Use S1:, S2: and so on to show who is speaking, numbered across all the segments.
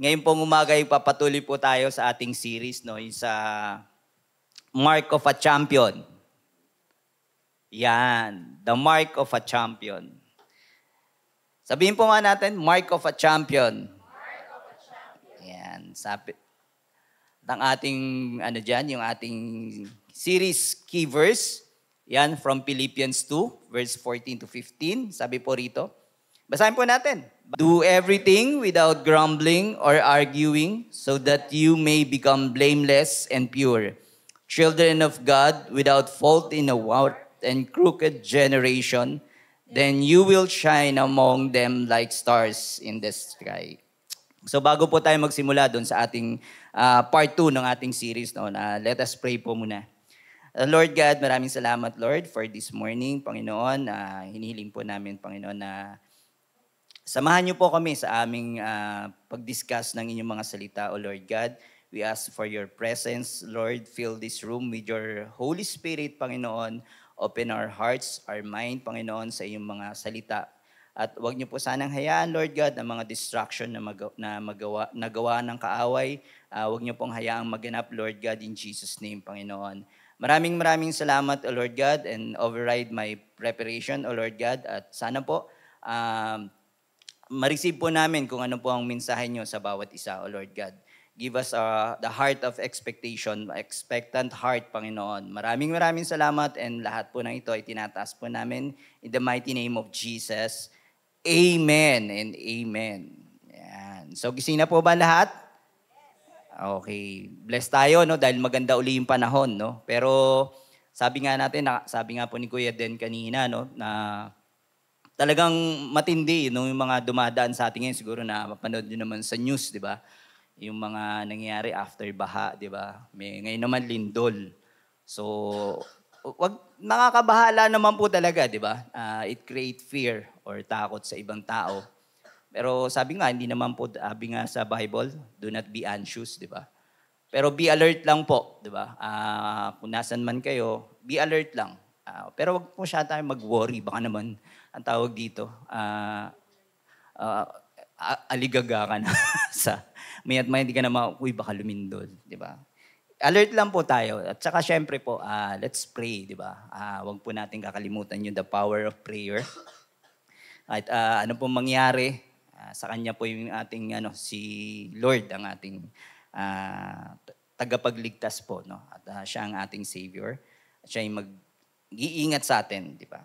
S1: Ngayon pong umaga ay papatuloy po tayo sa ating series, no, yung sa Mark of a Champion. Yan, the Mark of a Champion. Sabihin po nga natin, Mark of a Champion. Mark of a Champion. Yan, sabi ng ating, yung ating series key verse. Yan, from Philippians 2, verse 14 to 15. Sabi po rito, basahin po natin. Do everything without grumbling or arguing, so that you may become blameless and pure, children of God without fault in a warped and crooked generation. Then you will shine among them like stars in the sky. So bago po tayo magsimula doon sa ating part 2 ng ating series, no, let us pray po muna. Lord God, maraming salamat, Lord, for this morning, Panginoon. Hinihiling po namin, Panginoon, na samahan niyo po kami sa aming pag-discuss ng inyong mga salita, O Lord God. We ask for your presence, Lord. Fill this room with your Holy Spirit, Panginoon. Open our hearts, our mind, Panginoon, sa iyong mga salita. At huwag niyo po sanang hayaan, Lord God, ng mga distraction na nagawa ng kaaway. Huwag niyo pong hayaang maganap, Lord God, in Jesus' name, Panginoon. Maraming salamat, O Lord God, and override my preparation, O Lord God. At sana po, ma-receive po namin kung ano po ang mensahe nyo sa bawat isa, O Lord God. Give us the heart of expectation, expectant heart, Panginoon. Maraming salamat, and lahat po ng ito ay tinataas po namin in the mighty name of Jesus. Amen and amen. Yan. So gising na po ba lahat? Okay. Bless tayo, no, dahil maganda uli yung panahon, no. Pero sabi nga po ni Kuya Den kanina, no, na talagang matindi, no, yung mga dumadaan sa atin ngayon, siguro na mapanood nyo naman sa news, di ba? Yung mga nangyayari after baha, di ba? Ngayon naman lindol. So, nakakabahala naman po talaga, di ba? It create fear or takot sa ibang tao. Pero sabi nga, hindi naman po, sabi nga sa Bible, do not be anxious, di ba? Pero be alert lang po, di ba? Kung nasan man kayo, be alert lang. Pero wag po siya tayo mag-worry. Baka naman, ang tawag dito, aligaga ka na sa mayat hindi ka na baka lumindol, di ba? Alert lang po tayo. At saka syempre po, let's pray, di ba? Wag po natin kakalimutan yung the power of prayer. At ano pong mangyari, sa Kanya po yung ating, si Lord ang ating tagapagligtas po, no? At siya ang ating Savior. At siya yung mag-iingat sa atin, di ba?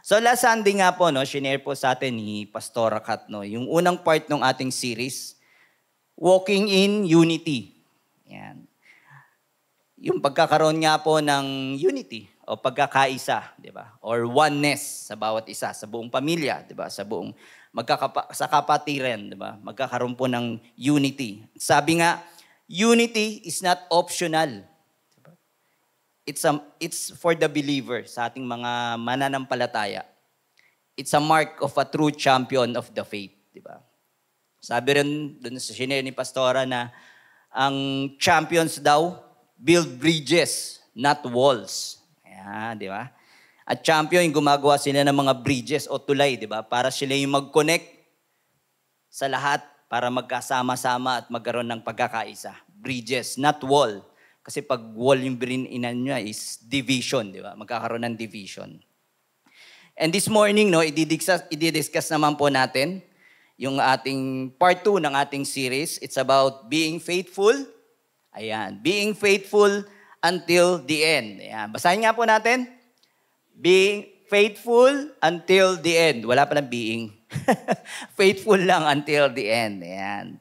S1: So last Sunday nga po, no, shinare po sa atin ni Pastor Kat, no, yung unang part ng ating series, Walking in Unity. Yan. Yung pagkakaroon nga po ng unity o pagkakaisa, di ba? Or oneness sa bawat isa, sa buong pamilya, di ba? Sa buong sa kapatiran, di ba? Magkakaroon po ng unity. Sabi nga, unity is not optional. Diba? It's for the believer, sa ating mga mananampalataya. It's a mark of a true champion of the faith, di ba? Sabi rin doon sa shinare ni Pastora na ang champions daw build bridges, not walls. Ayan, di ba? At champion, yung gumagawa sila ng mga bridges o tulay, di ba? Para sila yung mag-connect sa lahat para magkasama-sama at magkaroon ng pagkakaisa. Bridges, not wall. Kasi pag wall yung bininan nyo is division, di ba? Magkakaroon ng division. And this morning, no, i-discuss naman po natin yung ating part 2 ng ating series. It's about being faithful. Ayan, being faithful until the end. Ayan, basahin nga po natin. Being faithful until the end. Wala pa ng being. Faithful lang until the end. Ayan.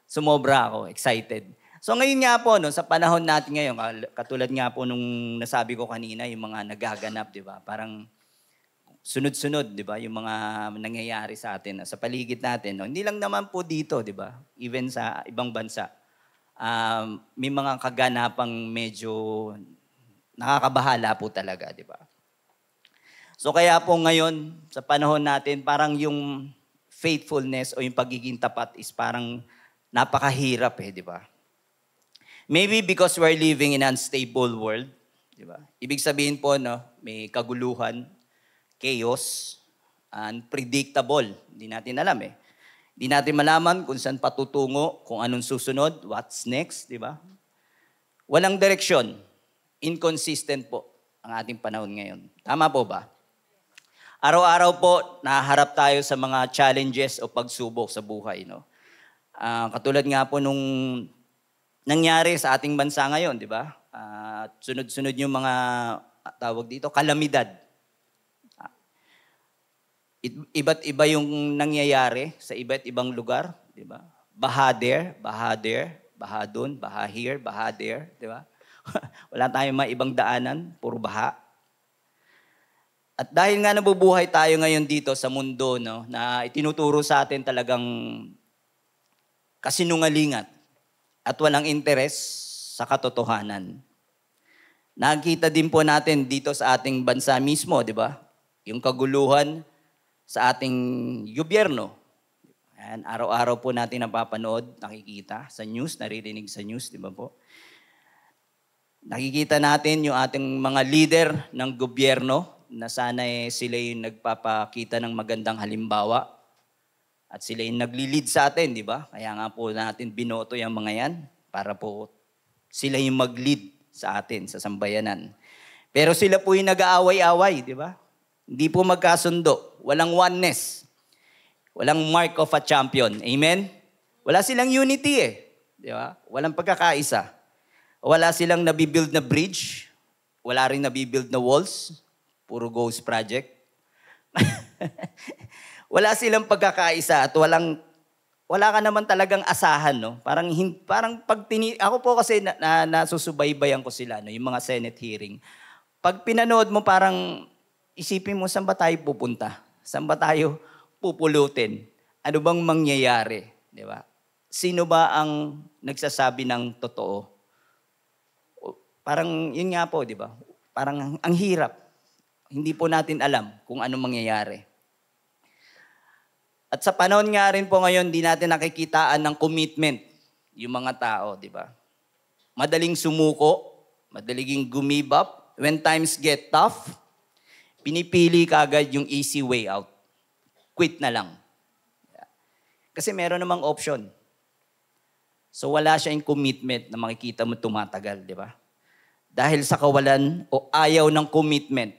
S1: Sumobra ako, excited. So ngayon nga po, no, sa panahon natin ngayon, katulad nga po nung nasabi ko kanina, yung mga nagaganap, di ba? Parang sunod-sunod, di ba? Yung mga nangyayari sa atin, sa paligid natin. No? Hindi lang naman po dito, di ba? Even sa ibang bansa. May mga kaganapang medyo nakakabahala po talaga, di ba? So kaya po ngayon, sa panahon natin, parang yung faithfulness o yung pagiging tapat is parang napakahirap di ba? Maybe because we're living in an unstable world, di ba? Ibig sabihin po, no, may kaguluhan, chaos, unpredictable. Hindi natin alam Di natin malaman kung saan patutungo, kung anong susunod, what's next, di ba? Walang direksyon. Inconsistent po ang ating panahon ngayon. Tama po ba? Araw-araw po, naharap tayo sa mga challenges o pagsubok sa buhay. No? Katulad nga po nung nangyari sa ating bansa ngayon, di ba? Sunod-sunod yung mga tawag dito, kalamidad. Iba't iba yung nangyayari sa iba't ibang lugar, di ba? Baha there, baha dun, baha here, baha there, di ba? Wala tayong mga ibang daanan, puro baha. At dahil nga nabubuhay tayo ngayon dito sa mundo, no, na itinuturo sa atin talagang kasinungalingan at walang interes sa katotohanan. Nakikita din po natin dito sa ating bansa mismo, di ba? Yung kaguluhan sa ating gobyerno. Ayan, araw-araw po natin napapanood, nakikita sa news, naririnig sa news, di ba po? Nakikita natin yung ating mga leader ng gobyerno na sana sila yung nagpapakita ng magandang halimbawa at sila yung nagli-lead sa atin, di ba? Kaya nga po natin binoto yung mga yan para po sila yung mag-lead sa atin, sa sambayanan. Pero sila po yung nag-aaway-away, di ba? Hindi po magkasundo. Walang oneness. Walang mark of a champion. Amen? Wala silang unity Di ba? Walang pagkakaisa. Wala silang nabibuild na bridge. Wala rin nabibuild na walls. Puro ghost project. Wala silang pagkakaisa at wala ka naman talagang asahan, no? Parang ako po kasi nasusubaybayan ko sila, no? Yung mga Senate hearing. Pag pinanood mo, parang isipin mo, saan ba tayo pupunta? Saan ba tayo pupulutin? Ano bang mangyayari? Di ba? Sino ba ang nagsasabi ng totoo? Parang yun nga po, di ba? Parang ang hirap. Hindi po natin alam kung ano mangyayari. At sa panahon nga rin po ngayon, di natin nakikitaan ng commitment yung mga tao, di ba? Madaling sumuko, madaling give up. When times get tough, pinipili kaagad yung easy way out. Quit na lang. Kasi meron namang option. So wala siya yung commitment na makikita mo tumatagal, di ba? Dahil sa kawalan o ayaw ng commitment,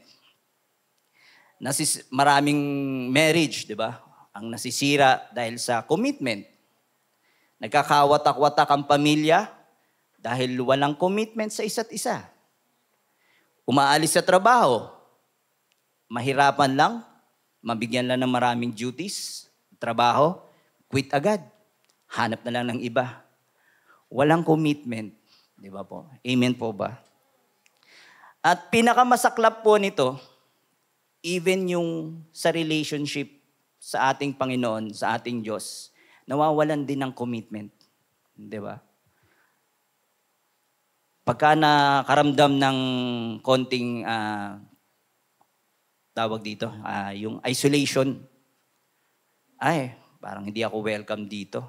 S1: maraming marriage, di ba? Ang nasisira dahil sa commitment. Nagkakawatak-watak ang pamilya dahil walang commitment sa isa't isa. Umaalis sa trabaho, mahirapan lang, mabigyan lang ng maraming duties, trabaho, quit agad. Hanap na lang ng iba. Walang commitment. Di ba po? Amen po ba? At pinakamasaklap po nito, even yung sa relationship sa ating Panginoon, sa ating Diyos, nawawalan din ng commitment. Di ba? Pagka nakaramdam ng konting tawag dito, yung isolation, parang hindi ako welcome dito.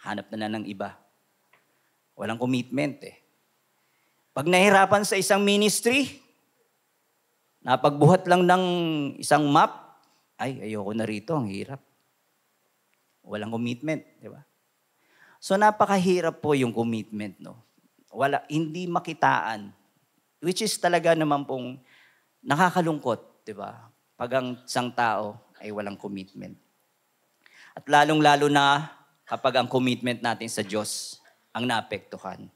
S1: Hanap na ng iba. Walang commitment Pag nahirapan sa isang ministry, napagbuhat lang ng isang map, ayoko na rito, ang hirap. Walang commitment, di ba? So napakahirap po yung commitment, no? Hindi makitaan. Which is talaga naman pong nakakalungkot, di ba? Pag ang isang tao ay walang commitment. At lalong-lalo na kapag ang commitment natin sa Diyos ang naapektuhan.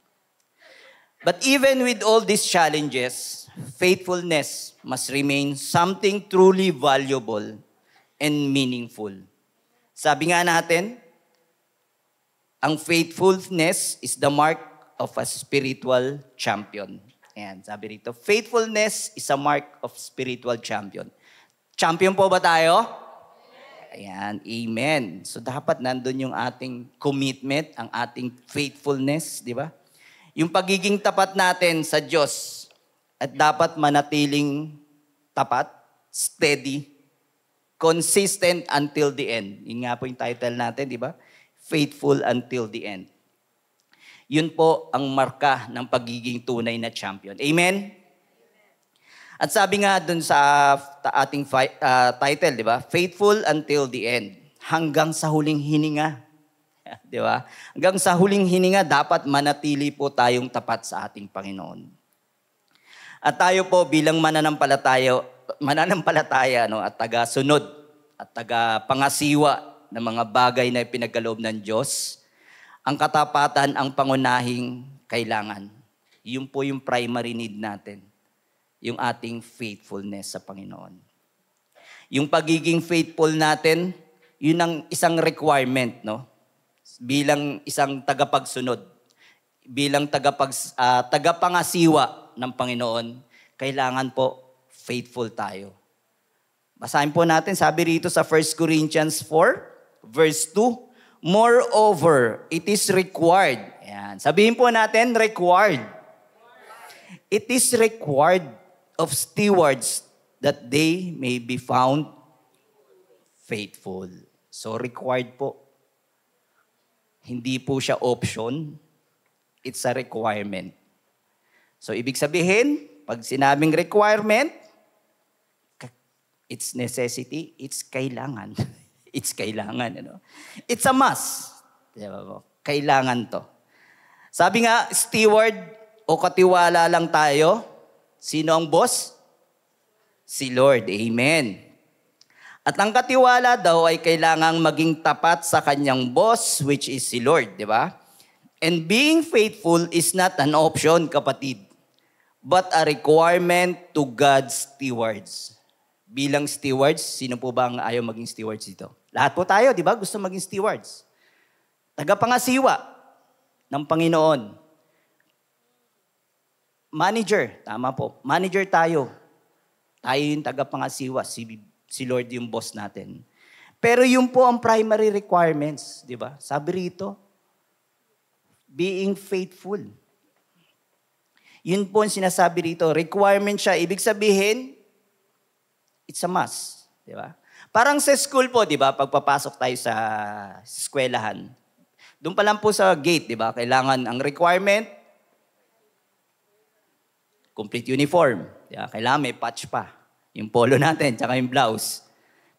S1: But even with all these challenges, faithfulness must remain something truly valuable and meaningful. Sabi nga natin, ang faithfulness is the mark of a spiritual champion. Ayan, sabi rito, faithfulness is a mark of spiritual champion. Champion po ba tayo? Ayan, amen. So dapat nandun yung ating commitment, ang ating faithfulness, di ba? Yung pagiging tapat natin sa Diyos at dapat manatiling tapat, steady, consistent until the end. Yun nga po yung title natin, di ba? Faithful until the end. Yun po ang marka ng pagiging tunay na champion. Amen? At sabi nga dun sa ating title, di ba? Faithful until the end. hanggang sa huling hininga. Di ba? Hanggang sa huling hininga, dapat manatili po tayong tapat sa ating Panginoon. At tayo po bilang mananampalataya at taga-sunod at taga-pangasiwa ng mga bagay na ipinagkaloob ng Diyos, ang katapatan ang pangunahing kailangan. Yun po yung primary need natin, yung ating faithfulness sa Panginoon. Yung pagiging faithful natin, yun ang isang requirement, bilang isang tagapagsunod, bilang tagapangasiwa ng Panginoon, kailangan po faithful tayo. Basahin po natin, sabi rito sa 1 Corinthians 4, verse 2, moreover, it is required. Ayan. Sabihin po natin, required. It is required of stewards that they may be found faithful. So required po. Hindi po siya option. It's a requirement. So ibig sabihin, pag sinabing requirement, it's necessity, it's kailangan. It's kailangan. It's a must. Diba? Kailangan to. Sabi nga, steward o katiwala lang tayo. Sino ang boss? Si Lord. Amen. At ang katiwala daw ay kailangang maging tapat sa kanyang boss, which is si Lord, di ba? And being faithful is not an option, kapatid, but a requirement to God's stewards. Bilang stewards, sino po ba ang ayaw maging stewards dito? Lahat po tayo, di ba? Gusto maging stewards. Tagapangasiwa ng Panginoon. Manager, tama po. Manager tayo. Tayo yung tagapangasiwa, si Lord yung boss natin. Pero yun po ang primary requirements, di ba? Sabi rito, being faithful. Yun po ang sinasabi rito. Requirement siya. Ibig sabihin, it's a must. Di ba? Parang sa school po, di ba? Pagpapasok tayo sa eskwelahan. Doon pa lang po sa gate, di ba? Kailangan ang requirement, complete uniform. Di ba? Kailangan may patch pa. Yung polo natin, tsaka yung blouse.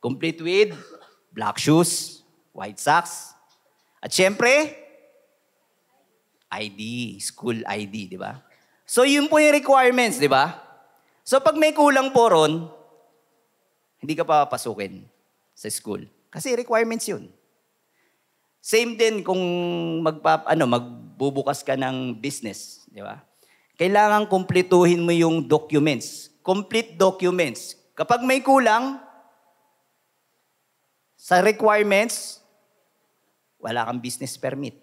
S1: Complete with black shoes, white socks. At syempre, ID, school ID, di ba? So yun po yung requirements, di ba? So pag may kulang po ron, hindi ka papapasukin sa school. Kasi requirements yun. Same din kung magbubukas ka ng business, di ba? Kailangan kumpletuhin mo yung documents. Complete documents. Kapag may kulang sa requirements, wala kang business permit.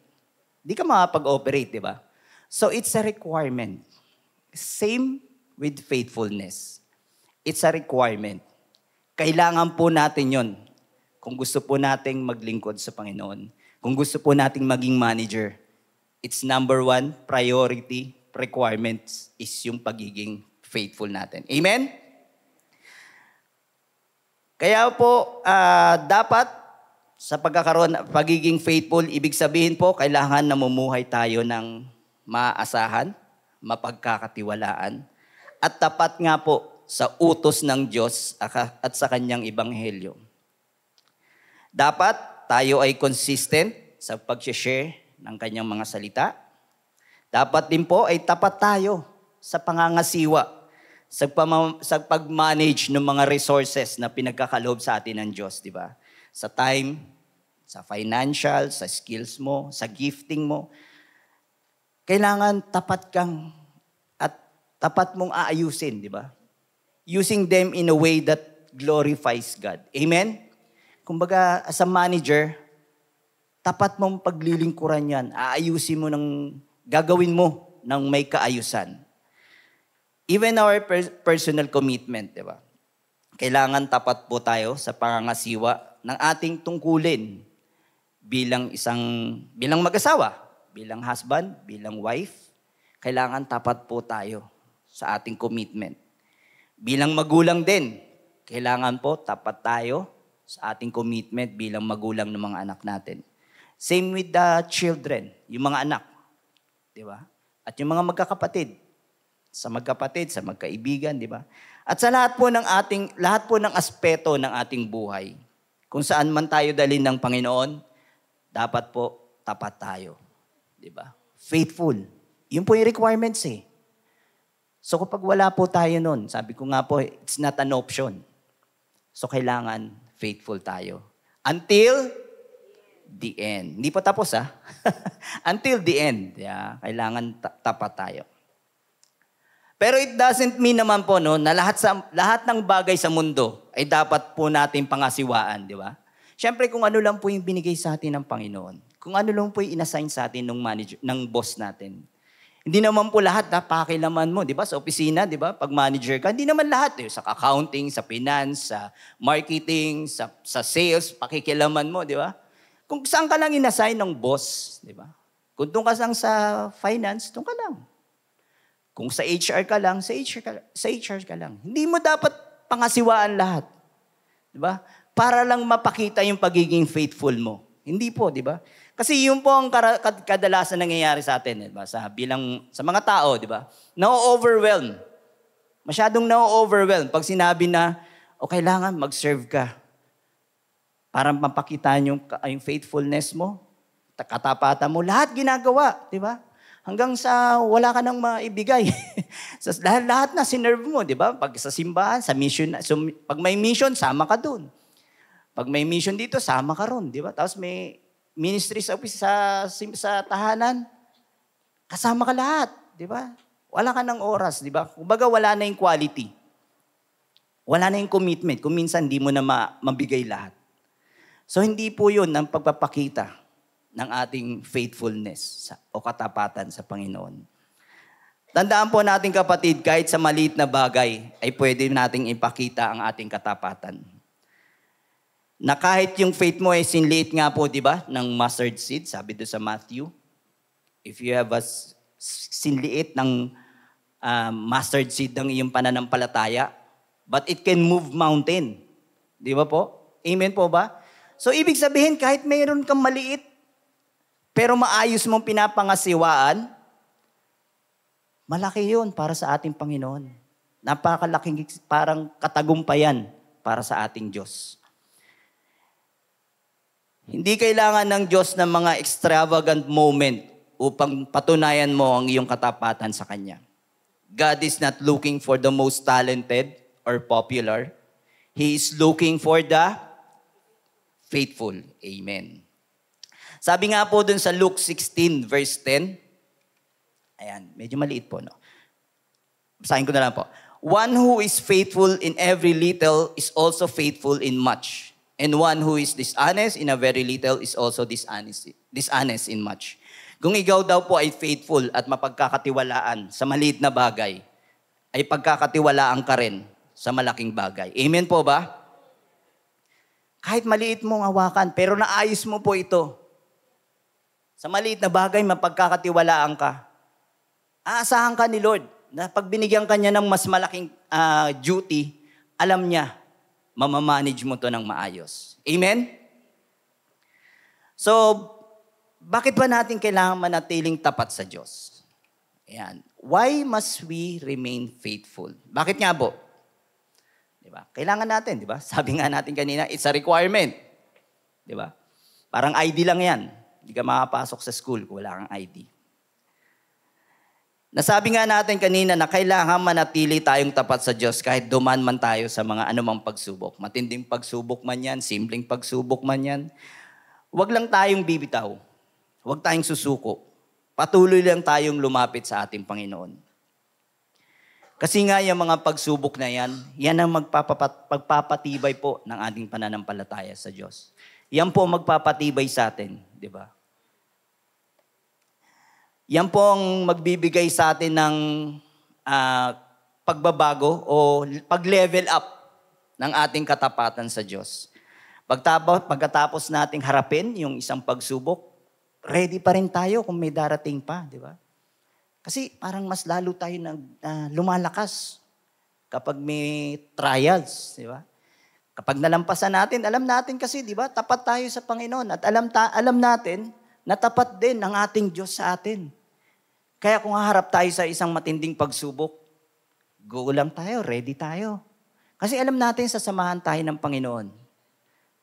S1: Di ka makapag-operate, di ba? So it's a requirement. Same with faithfulness. It's a requirement. Kailangan po natin yon kung gusto po nating maglingkod sa Panginoon. Kung gusto po nating maging manager, it's number one priority requirements is yung pagiging faithful natin. Amen? Kaya po, dapat sa pagiging faithful, ibig sabihin po, kailangan namumuhay tayo ng maaasahan, mapagkakatiwalaan, at tapat nga po sa utos ng Diyos at sa kanyang ebanghelyo. Dapat tayo ay consistent sa pag-share ng kanyang mga salita. Dapat din po ay tapat tayo sa pangangasiwa, sa pag-manage ng mga resources na pinagkakaloob sa atin ng Diyos, di ba? Sa time, sa financial, sa skills mo, sa gifting mo. Kailangan tapat kang at tapat mong aayusin, di ba? Using them in a way that glorifies God. Amen? Kumbaga, as a manager, tapat mong paglilingkuran yan. Aayusin mo gagawin mo ng may kaayusan. Even our personal commitment, di ba? Kailangan tapat po tayo sa pangangasiwa ng ating tungkulin bilang mag-asawa, bilang husband, bilang wife. Kailangan tapat po tayo sa ating commitment. Bilang magulang din, kailangan po tapat tayo sa ating commitment bilang magulang ng mga anak natin. Same with the children, yung mga anak. Di ba? At yung mga magkakapatid, sa magkaibigan, di ba? At sa lahat po ng aspeto ng ating buhay, Kung saan man tayo dalhin ng Panginoon, dapat po tapat tayo. Di ba? Faithful. Yun po yung requirements eh. So kapag wala po tayo nun, sabi ko nga po, it's not an option. So kailangan faithful tayo. Until the end. Hindi pa tapos Until the end. Yeah, kailangan tapat tayo. Pero it doesn't mean naman po no, na lahat ng bagay sa mundo ay dapat po natin pangasiwaan, di ba? Siyempre kung ano lang po yung binigay sa atin ng Panginoon. Kung ano lang po yung inassign sa atin ng manager, ng boss natin. Hindi naman po lahat pakilaman mo, di ba? Sa opisina, di ba? Pag manager ka, hindi naman lahat. Sa accounting, sa finance, sa marketing, sa sales, pakikilaman mo, di ba? Kung saan ka lang inassign ng boss, di ba? Kung doon ka lang sa finance, doon ka lang. Kung sa HR ka lang, sa HR ka lang. Hindi mo dapat pangasiwaan lahat. Di ba? Para lang mapakita yung pagiging faithful mo. Hindi po, di ba? Kasi yun po ang kadalasan nangyayari sa atin, di ba? Sa mga tao, di ba? Na-overwhelm. Masyadong na-overwhelm pag sinabi na, kailangan mag-serve ka. Para mapakita yung faithfulness mo, katapatan mo, lahat ginagawa, di ba? Hanggang sa wala ka nang maibigay. Sa lahat na sinerve mo, di ba? Pag sa simbahan, sa mission, pag may mission, sama ka dun. Pag may mission dito, sama ka ron, di ba? Tapos may ministry sa tahanan, kasama ka lahat, di ba? Wala ka ng oras, di ba? Kumbaga wala na yung quality. Wala na yung commitment. Kung minsan hindi mo na mabigay lahat. So hindi po yun ang pagpapakita ng ating faithfulness o katapatan sa Panginoon. Tandaan po natin kapatid, kahit sa maliit na bagay, ay pwede nating ipakita ang ating katapatan. Na kahit yung faith mo ay sinliit nga po, di ba, ng mustard seed, sabi doon sa Matthew. If you have a sinliit ng mustard seed ng iyong pananampalataya, but it can move mountain. Di ba po? Amen po ba? So, ibig sabihin, kahit mayroon kang maliit, pero maayos mong pinapangasiwaan, malaki yun para sa ating Panginoon. Napakalaking parang katagumpayan para sa ating Diyos. Hindi kailangan ng Diyos ng mga extravagant moment upang patunayan mo ang iyong katapatan sa Kanya. God is not looking for the most talented or popular. He is looking for the faithful. Amen. Sabi nga po dun sa Luke 16 verse 10, ayan, medyo maliit po, no? Basahin ko na lang po. One who is faithful in every little is also faithful in much. And one who is dishonest in a very little is also dishonest in much. Kung ikaw daw po ay faithful at mapagkakatiwalaan sa maliit na bagay, ay pagkakatiwalaan ka rin sa malaking bagay. Amen po ba? Kahit maliit mong hawakan, pero naayos mo po ito. Sa maliit na bagay, mapagkakatiwalaan ka. Aasahan ka ni Lord na pag binigyan ka niya ng mas malaking duty, alam niya, mamamanage mo to ng maayos. Amen? So, bakit ba natin kailangan manatiling tapat sa Diyos? Ayan. Why must we remain faithful? Bakit nga po? Diba? Kailangan natin, di ba? Sabi nga natin kanina, it's a requirement. Di ba? Parang ID lang yan. Hindi ka makapasok sa school kung wala kang ID. Nasabi nga natin kanina na kailangan manatili tayong tapat sa Diyos kahit duman man tayo sa mga anumang pagsubok. Matinding pagsubok man yan, simpleng pagsubok man yan. Huwag lang tayong bibitaw. Huwag tayong susuko. Patuloy lang tayong lumapit sa ating Panginoon. Kasi nga yung mga pagsubok na yan ang magpapatibay po ng ating pananampalataya sa Diyos. Yan po magpapatibay sa atin, di ba? Yan po ang magbibigay sa atin ng pagbabago o pag-level up ng ating katapatan sa Diyos. Pagkatapos nating harapin yung isang pagsubok, ready pa rin tayo kung may darating pa, di ba? Kasi parang mas lalo tayo lumalakas kapag may trials, di ba? Kapag nalampasan natin, alam natin kasi, di ba, tapat tayo sa Panginoon at alam natin na tapat din ang ating Diyos sa atin. Kaya kung haharap tayo sa isang matinding pagsubok, go lang tayo, ready tayo. Kasi alam natin sasamahan tayo ng Panginoon.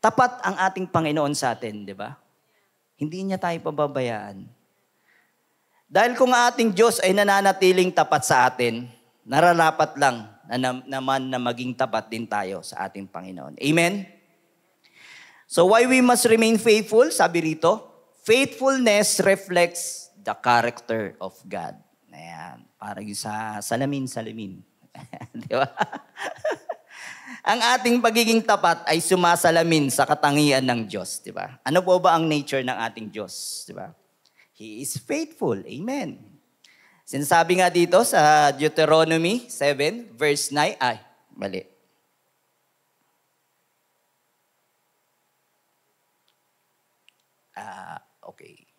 S1: Tapat ang ating Panginoon sa atin, di ba? Hindi niya tayo pababayaan. Dahil kung ang ating Diyos ay nananatiling tapat sa atin, nararapat lang naman na maging tapat din tayo sa ating Panginoon. Amen? So why we must remain faithful? Sabi rito, faithfulness reflects the character of God. Ayan, parang yung sa salamin. Di ba? Ang ating pagiging tapat ay sumasalamin sa katangian ng Diyos, di ba? Ano po ba ang nature ng ating Diyos, di ba? He is faithful. Amen. Sinasabi nga dito sa Deuteronomy 7 verse 9, mali. Okay.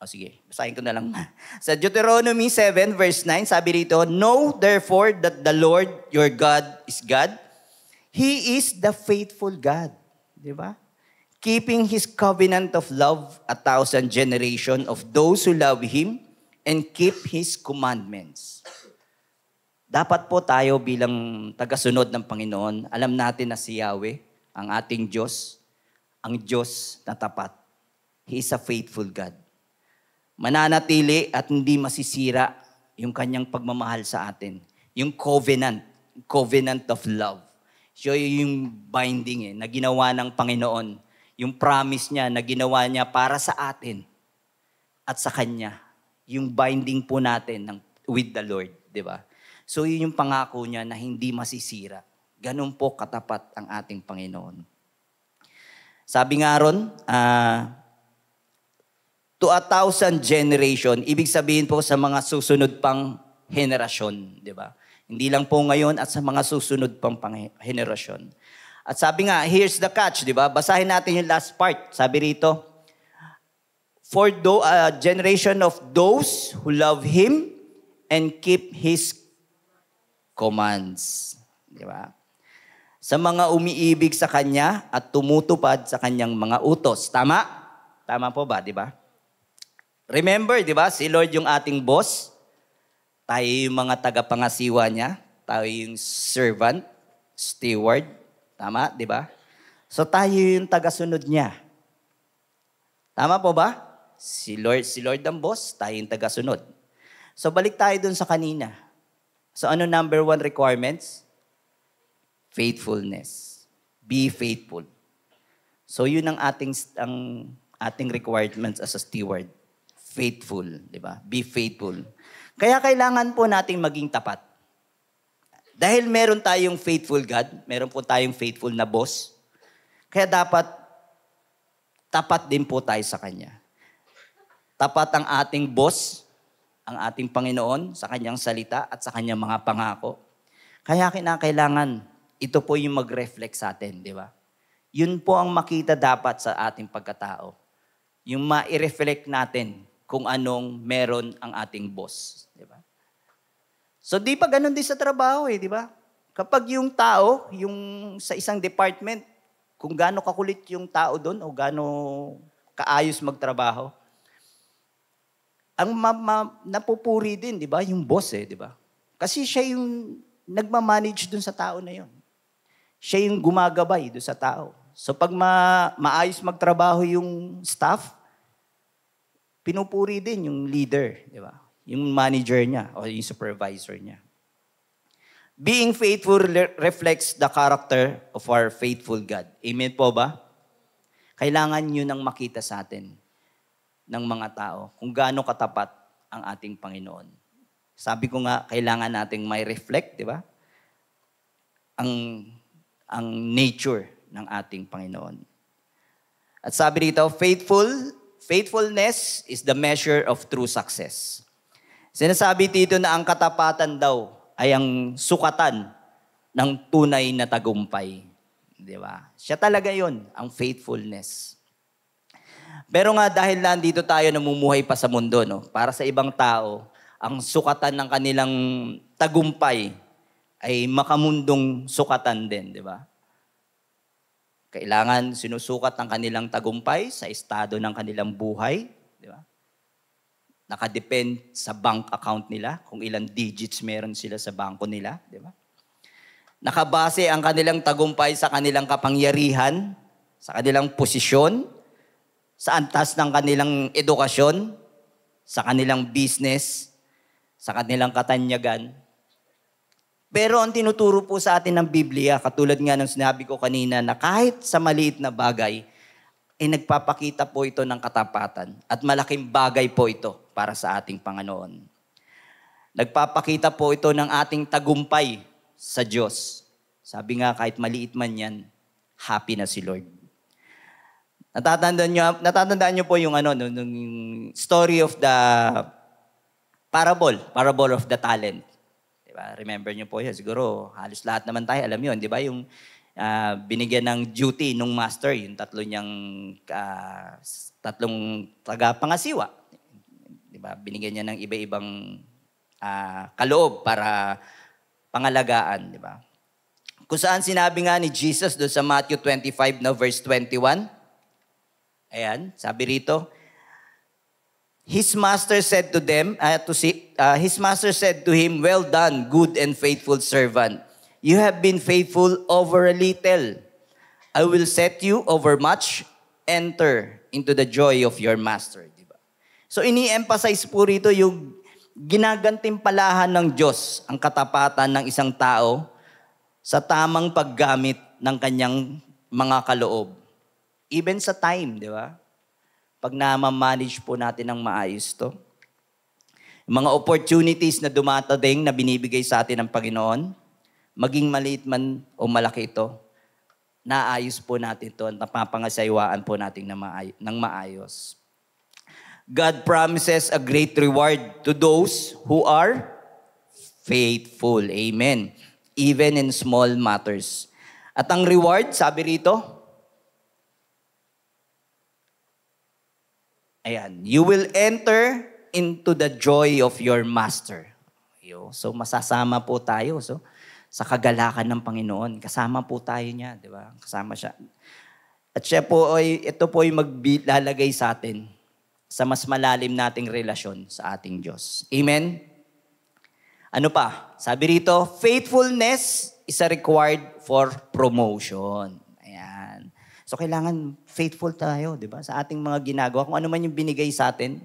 S1: Sige, basahin ko na lang. Sa Deuteronomy 7 verse 9, sabi rito, know therefore that the Lord your God is God. He is the faithful God. Di ba? Keeping His covenant of love 1,000 generation of those who love Him and keep His commandments. Dapat po tayo bilang tagasunod ng Panginoon, alam natin na si Yahweh, ang ating Diyos, ang Diyos na tapat. He is a faithful God. Mananatili at hindi masisira yung kanyang pagmamahal sa atin. Yung covenant of love. So yung binding na ginawa ng Panginoon. Yung promise niya na ginawa niya para sa atin at sa Kanya. Yung binding po natin with the Lord, di ba? So yun yung pangako niya na hindi masisira. Ganun po katapat ang ating Panginoon. Sabi nga ron, to 1,000 generation, ibig sabihin po sa mga susunod pang henerasyon, di ba? Hindi lang po ngayon at sa mga susunod pang henerasyon. At sabi nga, here's the catch, di ba? Basahin natin yung last part. Sabi rito, for generation of those who love Him and keep His commands. Di ba? Sa mga umiibig sa Kanya at tumutupad sa Kanyang mga utos. Tama? Tama po ba, di ba? Remember, di ba? Si Lord yung ating boss. Tayo yung mga tagapangasiwa niya. Tayo yung servant, steward. Tama, di ba? So tayo yung tagasunod niya. Tama po ba? Si Lord ang boss, tayo yung tagasunod. So balik tayo dun sa kanina. So ano number 1 requirements? Faithfulness. Be faithful. So yun ang ating requirements as a steward. Faithful, di ba? Be faithful. Kaya kailangan po nating maging tapat. Dahil meron tayong faithful God, meron po tayong faithful na boss, kaya dapat tapat din po tayo sa Kanya. Tapat ang ating boss, ang ating Panginoon sa Kanyang salita at sa Kanyang mga pangako. Kaya kinakailangan, ito po yung mag-reflect sa atin, di ba? Yun po ang makita dapat sa ating pagkatao. Yung ma-reflect natin kung anong meron ang ating boss. Di ba? So di pa ganun din sa trabaho di ba? Kapag yung tao, yung sa isang department, kung gaano kakulit yung tao doon o gaano kaayos magtrabaho, ang napupuri din, di ba? Yung boss di ba? Kasi siya yung nagmamanage doon sa tao na yun. Siya yung gumagabay doon sa tao. So pag maayos magtrabaho yung staff, pinupuri din yung leader, di ba? Yung manager niya o yung supervisor niya. Being faithful reflects the character of our faithful God. Amen po ba? Kailangan yun ang makita sa atin ng mga tao kung gaano katapat ang ating Panginoon. Sabi ko nga, kailangan nating may reflect, di ba? Ang nature ng ating Panginoon. At sabi dito, faithfulness is the measure of true success. Sinasabi dito na ang katapatan daw ay ang sukatan ng tunay na tagumpay. Di ba? Siya talaga yon, ang faithfulness. Pero nga dahil nandito tayo namumuhay pa sa mundo, para sa ibang tao, ang sukatan ng kanilang tagumpay ay makamundong sukatan din, di ba? Kailangan sinusukat ang kanilang tagumpay sa estado ng kanilang buhay, di ba? Nakadepend sa bank account nila, kung ilang digits meron sila sa bangko nila, di ba? Nakabase ang kanilang tagumpay sa kanilang kapangyarihan, sa kanilang posisyon, sa antas ng kanilang edukasyon, sa kanilang business, sa kanilang katanyagan. Pero ang tinuturo po sa atin ng Biblia, katulad nga ng sinabi ko kanina, na kahit sa maliit na bagay, nagpapakita po ito ng katapatan. At malaking bagay po ito para sa ating Panginoon. Nagpapakita po ito ng ating tagumpay sa Diyos. Sabi nga, kahit maliit man yan, happy na si Lord. Natatandaan niyo po yung story of the parable of the talent. Diba? Remember niyo po yun. Siguro, halos lahat naman tayo alam yun. Diba? Yung binigyan ng duty nung master, yung tatlong tagapangasiwa. Diba? Binigyan niya ng iba-ibang kaloob para pangalagaan. Diba? Kung saan sinabi nga ni Jesus doon sa Matthew 25 na verse 21. Ayan, sabi rito, His master said to him, "Well done, good and faithful servant. You have been faithful over a little. I will set you over much. Enter into the joy of your master." Diba? So ini-emphasize po rito yung ginagantimpalahan ng Diyos ang katapatan ng isang tao sa tamang paggamit ng kanyang mga kaloob. Even sa time, di ba? Pag na-manage po natin ng maayos to. Mga opportunities na dumatating na binibigay sa atin ng Panginoon, maging maliit man o malaki ito, naayos po natin ito at napapangasayawaan po natin ng maayos. God promises a great reward to those who are faithful. Amen. Even in small matters. At ang reward, sabi rito, ayan, you will enter into the joy of your master. So masasama po tayo sa kagalakan ng Panginoon. Kasama po tayo niya, di ba? Kasama siya. At ito po ay maglalagay sa atin sa mas malalim nating relasyon sa ating Diyos. Amen? Ano pa? Sabi rito, faithfulness is a required for promotion. Ayan. So kailangan faithful tayo, di ba? Sa ating mga ginagawa. Kung ano man yung binigay sa atin,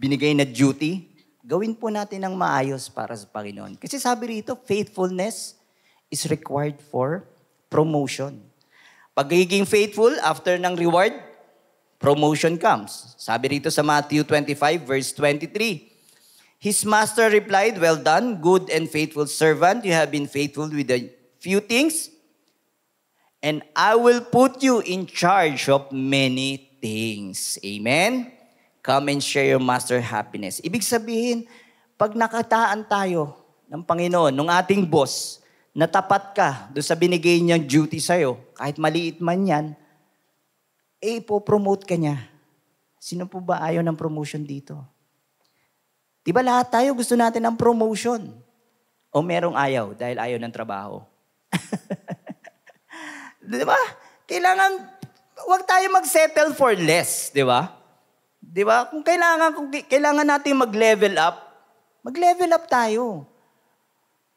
S1: binigay na duty, gawin po natin ng maayos para sa Panginoon. Kasi sabi rito, faithfulness is required for promotion. Pagiging faithful, after ng reward, promotion comes. Sabi rito sa Matthew 25, verse 23, His master replied, "Well done, good and faithful servant. You have been faithful with a few things, and I will put you in charge of many things." Amen? Come and share your master happiness. Ibig sabihin, pag nakataan tayo ng Panginoon, ng ating boss, natapat ka doon sa binigay niyang duty sa'yo, kahit maliit man yan, ipopromote ka niya. Sino po ba ayaw ng promotion dito? Diba lahat tayo gusto natin ng promotion? O merong ayaw dahil ayaw ng trabaho? Diba? Huwag tayo mag-settle for less, di ba? Di ba? Kung kailangan natin mag-level up tayo.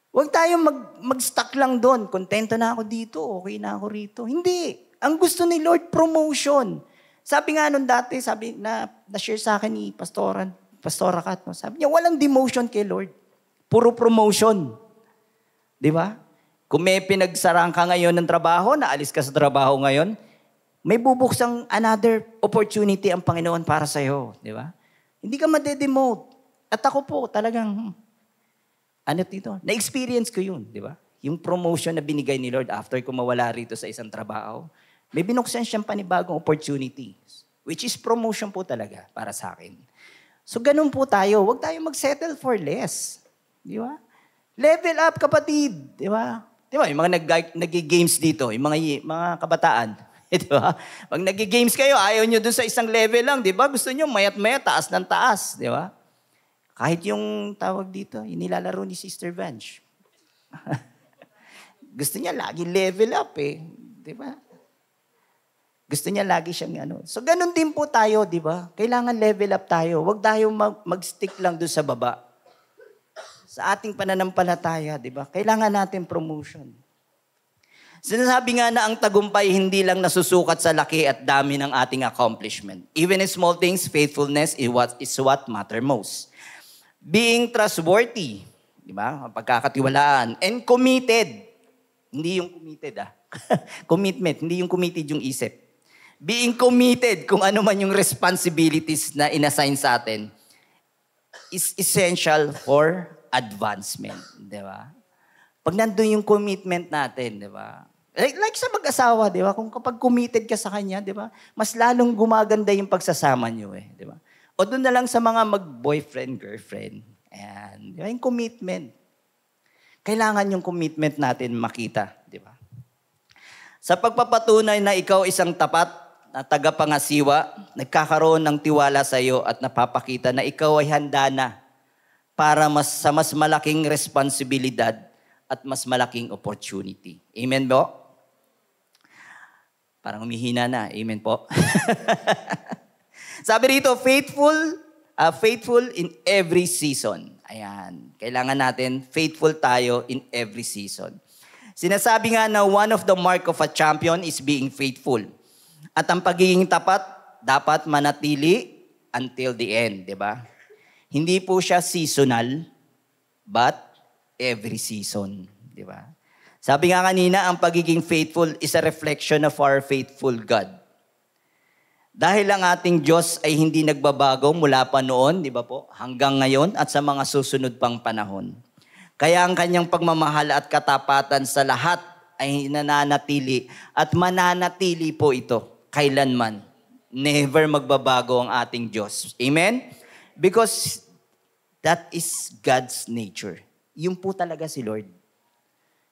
S1: Huwag tayo mag-stuck lang doon. Kontento na ako dito, okay na ako rito. Hindi. Ang gusto ni Lord, promotion. Sabi nga nung dati, na-share sa akin ni Pastora Kat, no? Sabi niya, walang demotion kay Lord. Puro promotion. Di ba? Kung may pinagsarang ka ngayon ng trabaho, naalis ka sa trabaho ngayon, may bubuksang another opportunity ang Panginoon para sa'yo. Di ba? Hindi ka madedemote. At ako po, talagang, na-experience ko yun. Di ba? Yung promotion na binigay ni Lord after ko mawala rito sa isang trabaho, may binuksan siyang panibagong opportunity, which is promotion po talaga para sa akin. So, ganun po tayo. Huwag tayo mag-settle for less. Di ba? Level up, kapatid. Di ba? Di ba? Yung mga nag-games dito, yung mga kabataan. Di ba? Pag nag-games kayo, ayaw nyo dun sa isang level lang. Di ba? Gusto nyo mayat-mayat, taas ng taas. Di ba? Kahit yung tawag dito, yung nilalaro ni Sister Vange. Gusto niya lagi level up eh. Di ba? Gusto niya lagi siyang So, ganun din po tayo, di ba? Kailangan level up tayo. Huwag tayo mag-stick lang doon sa baba. Sa ating pananampalataya, di ba? Kailangan natin promotion. Sinasabi nga na ang tagumpay hindi lang nasusukat sa laki at dami ng ating accomplishment. Even in small things, faithfulness is what matter most. Being trustworthy, di ba? Pagkakatiwalaan. And committed. Hindi yung committed commitment, hindi yung committed yung isip. Being committed kung ano man yung responsibilities na inassign sa atin is essential for advancement, di ba? Pag nandun yung commitment natin, di ba? Like sa mag-asawa, di ba? Kung kapag committed ka sa kanya, di ba? Mas lalong gumaganda yung pagsasama nyo di ba? O doon na lang sa mga mag-boyfriend, girlfriend. Ayan, di ba? Yung commitment. Kailangan yung commitment natin makita, di ba? Sa pagpapatunay na ikaw isang tapat na tagapangasiwa, nagkakaroon ng tiwala sa iyo at napapakita na ikaw ay handa na para sa mas malaking responsibilidad at mas malaking opportunity. Amen po? Parang humihina na. Amen po? Sabi rito, faithful in every season. Ayan. Kailangan natin faithful tayo in every season. Sinasabi nga na one of the mark of a champion is being faithful. At ang pagiging tapat, dapat manatili until the end, di ba? Hindi po siya seasonal, but every season, di ba? Sabi nga kanina, ang pagiging faithful is a reflection of our faithful God. Dahil ang ating Diyos ay hindi nagbabago mula pa noon, di ba po, hanggang ngayon at sa mga susunod pang panahon. Kaya ang kanyang pagmamahal at katapatan sa lahat ay nananatili at mananatili po ito kailanman. Never magbabago ang ating Diyos. Amen? Because that is God's nature. Yun po talaga si Lord.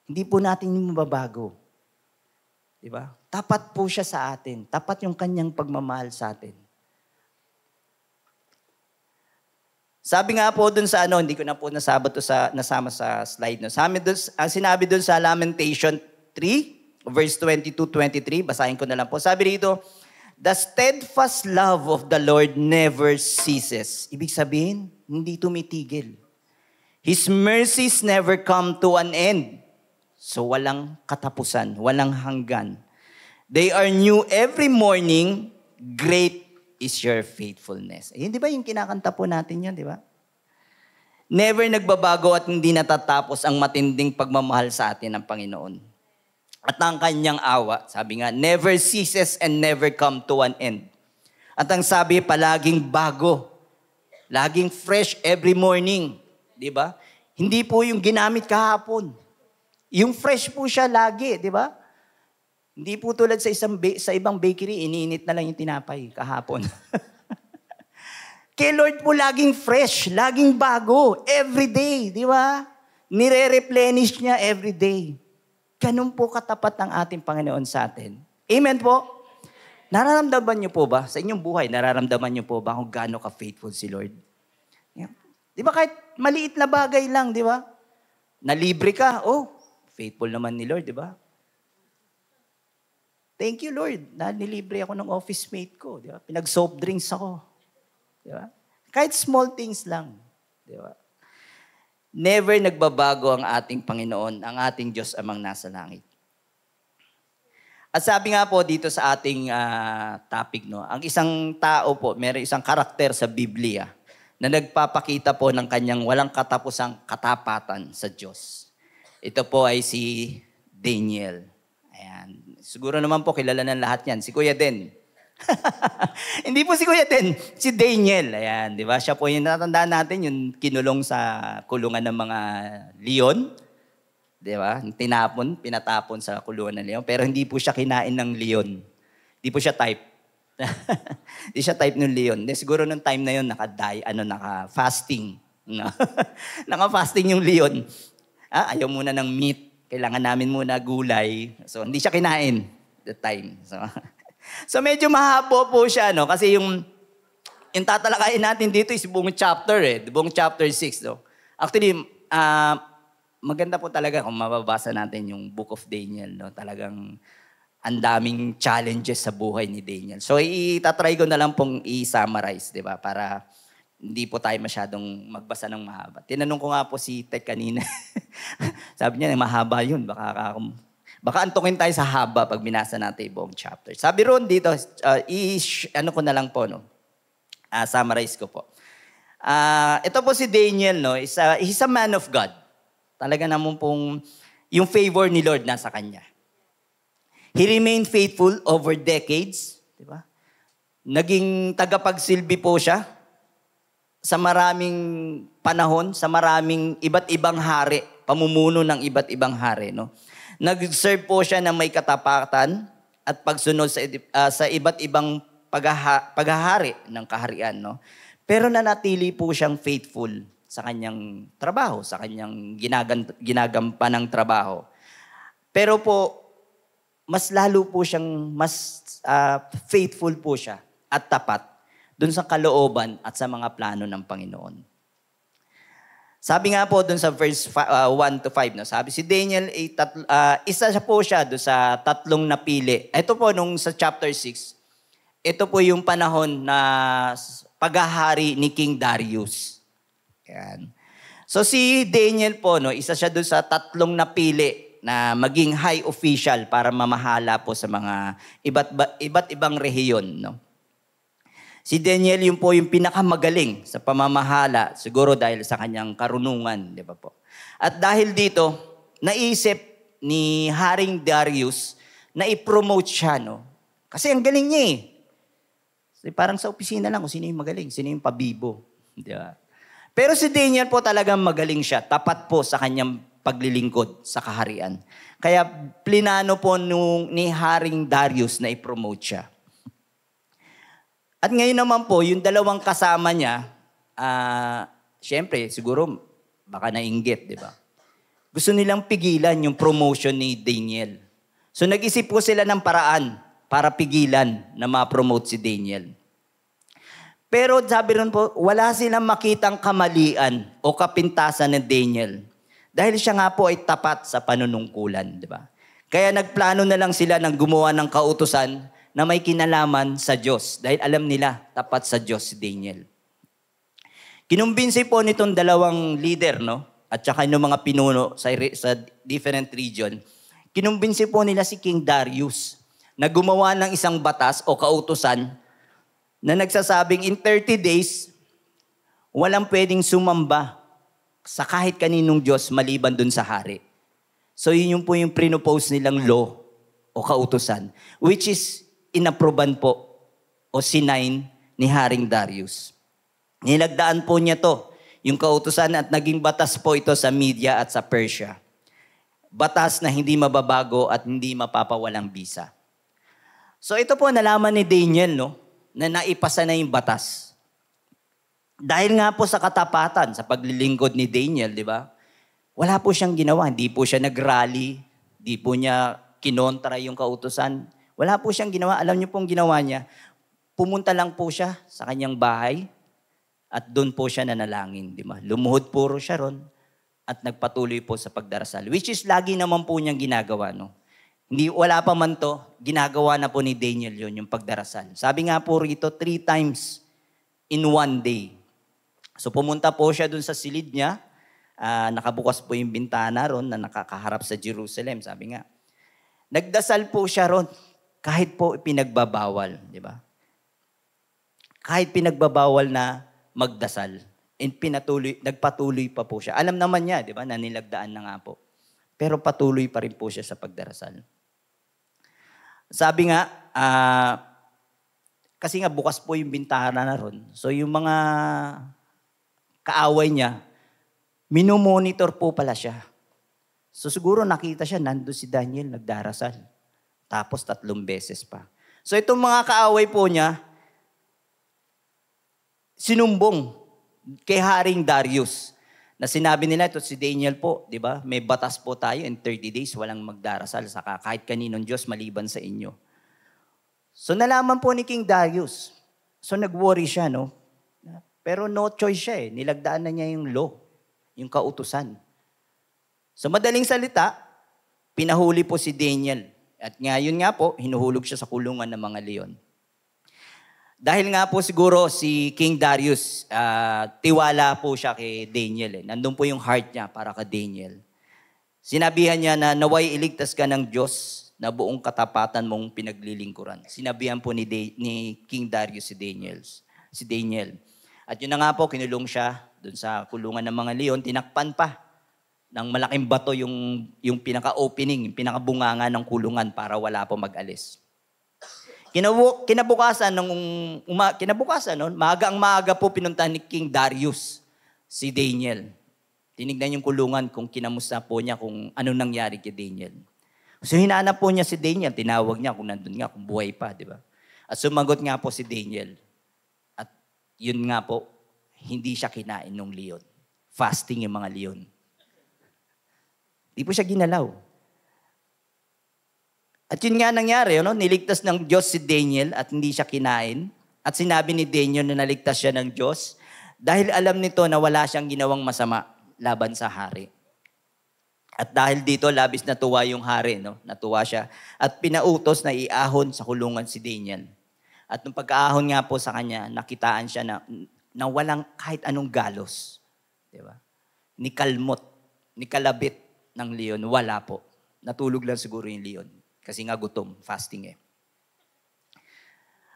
S1: Hindi po natin yung mababago. Diba? Tapat po siya sa atin. Tapat yung kanyang pagmamahal sa atin. Sabi nga po dun sa hindi ko na po nasama sa slide. No? Ang sinabi dun sa Lamentation 3, verse 22-23, basahin ko na lang po. Sabi rito, the steadfast love of the Lord never ceases. Ibig sabihin, hindi tumitigil. His mercies never come to an end. So walang katapusan, walang hanggan. They are new every morning. Great is your faithfulness. Ayun, di ba yung kinakanta po natin yun, di ba? Never nagbabago at hindi natatapos ang matinding pagmamahal sa atin ng Panginoon. At ang kanyang awa, sabi nga, never ceases and never come to an end. At ang sabi, palaging bago. Laging fresh every morning. Di ba? Hindi po yung ginamit kahapon. Yung fresh po siya lagi, di ba? Hindi po tulad sa ibang bakery, iniinit na lang yung tinapay kahapon. Kay Lord po laging fresh, laging bago, every day, di ba? Nire-replenish niya every day. Ganun po katapat ang ating Panginoon sa atin. Amen po? Nararamdaman niyo po ba, sa inyong buhay, nararamdaman niyo po ba kung gaano ka-faithful si Lord? Yeah. Di ba kahit maliit na bagay lang, di ba? Nalibre ka, faithful naman ni Lord, di ba? Thank you, Lord, na nilibre ako ng office mate ko, di ba? Pinag-soft drinks ako, di ba? Kahit small things lang, di ba? Never nagbabago ang ating Panginoon, ang ating Diyos amang nasa langit. At sabi nga po dito sa ating topic, no, ang isang tao po, meron isang karakter sa Biblia na nagpapakita po ng kanyang walang katapusang katapatan sa Diyos. Ito po ay si Daniel. Ayan. Siguro naman po kilala ng lahat yan. Si Kuya Den. Hindi po si Kuya Den, si Daniel. Ayan, di ba? Siya po yung natandaan natin, yung kinulong sa kulungan ng mga leon. Di ba? Pinatapon sa kulungan ng leon. Pero hindi po siya kinain ng leon. Hindi po siya type. Hindi siya type ng leon. Siguro nung time na yun, naka-fasting. No? Naka-fasting yung leon. Ayaw muna ng meat. Kailangan namin muna gulay. So, hindi siya kinain that time. So medyo mahabo po siya, no? Kasi yung tatalakayin natin dito is buong chapter, buong chapter 6, no? Actually, maganda po talaga kung mababasa natin yung Book of Daniel, no? Talagang ang daming challenges sa buhay ni Daniel. So, itatry ko na lang pong i-summarize, di ba? Para hindi po tayo masyadong magbasa ng mahaba. Tinanong ko nga po si Tek kanina. Sabi niya, mahaba yun. Baka antukin tayo sa haba pag binasa natin yung buong chapter. Sabi ron dito, ano ko na lang po, no? Summarize ko po. Ito po si Daniel, no? He's a man of God. Talaga naman pong yung favor ni Lord nasa kanya. He remained faithful over decades. Di ba? Naging tagapagsilbi po siya sa maraming panahon, sa maraming iba't ibang hari, pamumuno ng iba't ibang hari. No? Nag-serve po siya na may katapatan at pagsunod sa iba't ibang paghahari ng kaharian. No? Pero nanatili po siyang faithful sa kanyang trabaho, sa kanyang ginagampanang trabaho. Pero po, mas lalo po siyang, faithful po siya at tapat dun sa kalooban at sa mga plano ng Panginoon. Sabi nga po dun sa verse 1 to 5, no? Sabi si Daniel, isa po siya dun sa tatlong napili. Ito po nung sa chapter 6, ito po yung panahon na paghahari ni King Darius. Yan. So si Daniel po, no, isa siya dun sa tatlong napili na maging high official para mamahala po sa mga iba't ibang rehiyon, no? Si Daniel yun po yung pinakamagaling sa pamamahala, siguro dahil sa kanyang karunungan, di ba po? At dahil dito, naisip ni Haring Darius na i-promote siya, no? Kasi ang galing niya eh. So, parang sa opisina lang kung sino yung magaling, sino yung pabibo. Di ba? Pero si Daniel po talagang magaling siya, tapat po sa kanyang paglilingkod sa kaharian. Kaya plinano po ni Haring Darius na i-promote siya. At ngayon naman po, yung dalawang kasama niya, syempre, siguro, baka nainggit, di ba? Gusto nilang pigilan yung promotion ni Daniel. So nag-isip po sila ng paraan para pigilan na ma-promote si Daniel. Pero sabi rin po, wala silang makitang kamalian o kapintasan ni Daniel. Dahil siya nga po ay tapat sa panunungkulan, di ba? Kaya nagplano na lang sila ng gumawa ng kautusan na may kinalaman sa Diyos. Dahil alam nila, tapat sa Diyos si Daniel. Kinumbinsi po nitong dalawang leader, no? At saka yung mga pinuno sa different region. Kinumbinsi po nila si King Darius na gumawa ng isang batas o kautusan na nagsasabing in 30 days, walang pwedeng sumamba sa kahit kaninong Diyos maliban dun sa hari. So yun po yung pinopose nilang law o kautusan, which is inapproban po o sinign ni Haring Darius. Nilagdaan po niya to, yung kautusan at naging batas po ito sa Media at sa Persia. Batas na hindi mababago at hindi mapapawalang bisa. So ito po nalaman ni Daniel, no, na naipasa na yung batas. Dahil nga po sa katapatan, sa paglilingkod ni Daniel, di ba? Wala po siyang ginawa. Hindi po siya nag-rally. Hindi po niya kinontra yung kautusan. Wala po siyang ginawa. Alam niyo pong ginawa niya, pumunta lang po siya sa kanyang bahay at doon po siya nanalangin. Di ba? Lumuhod puro siya ron at nagpatuloy po sa pagdarasal. Which is lagi naman po niyang ginagawa. No? Wala pa man to, ginagawa na po ni Daniel yun, yung pagdarasal. Sabi nga po rito, 3 times in one day. So pumunta po siya doon sa silid niya. Nakabukas po yung bintana ron na nakakaharap sa Jerusalem. Sabi nga, nagdasal po siya ron. Kahit po pinagbabawal, di ba? Kahit pinagbabawal na magdasal, nagpatuloy pa po siya. Alam naman niya, di ba, na nilagdaan na nga po. Pero patuloy pa rin po siya sa pagdarasal. Sabi nga, kasi nga bukas po yung bintana na ron. So yung mga kaaway niya, minomonitor po pala siya. So siguro nakita siya, nandun si Daniel, nagdarasal. Tapos 3 beses pa. So itong mga kaaway po niya, sinumbong kay Haring Darius na sinabi nila, ito si Daniel po, di ba? May batas po tayo in 30 days, walang magdarasal saka kahit kaninong Diyos maliban sa inyo. So nalaman po ni King Darius. So nag-worry siya, no? Pero no choice siya eh. Nilagdaan na niya yung law, yung kautusan. So madaling salita, pinahuli po si Daniel. At ngayon nga po, hinuhulog siya sa kulungan ng mga leon. Dahil nga po siguro si King Darius, tiwala po siya kay Daniel. Nandun po yung heart niya para kay Daniel. Sinabihan niya na naway iligtas ka ng Diyos na buong katapatan mong pinaglilingkuran. Sinabihan po ni King Darius si Daniel. At yun na nga po, kinulong siya dun sa kulungan ng mga leon, tinakpan pa ng malaking bato yung pinaka-opening, yung pinaka-bunganga ng kulungan para wala po mag-alis. Kinabukasan, maaga po pinuntahan ni King Darius si Daniel. Tinignan yung kulungan kung kinamusta po niya kung anong nangyari kay Daniel. So hinanap po niya si Daniel, tinawag niya kung nandun nga, kung buhay pa, di ba? At sumagot nga po si Daniel. At yun nga po, hindi siya kinain ng leon. Fasting yung mga leon. Di po siya ginalaw. At yun nga nangyari, niligtas ng Diyos si Daniel at hindi siya kinain. At sinabi ni Daniel na naligtas siya ng Diyos dahil alam nito na wala siyang ginawang masama laban sa hari. At dahil dito, labis natuwa yung hari, natuwa siya. At pinautos na iahon sa kulungan si Daniel. At nung pag-aahon nga po sa kanya, nakitaan siya na walang kahit anong galos. Diba? Ni kalmot, ni kalabit ng leon, wala po. Natulog lang siguro yung leon. Kasi nga gutom, fasting eh.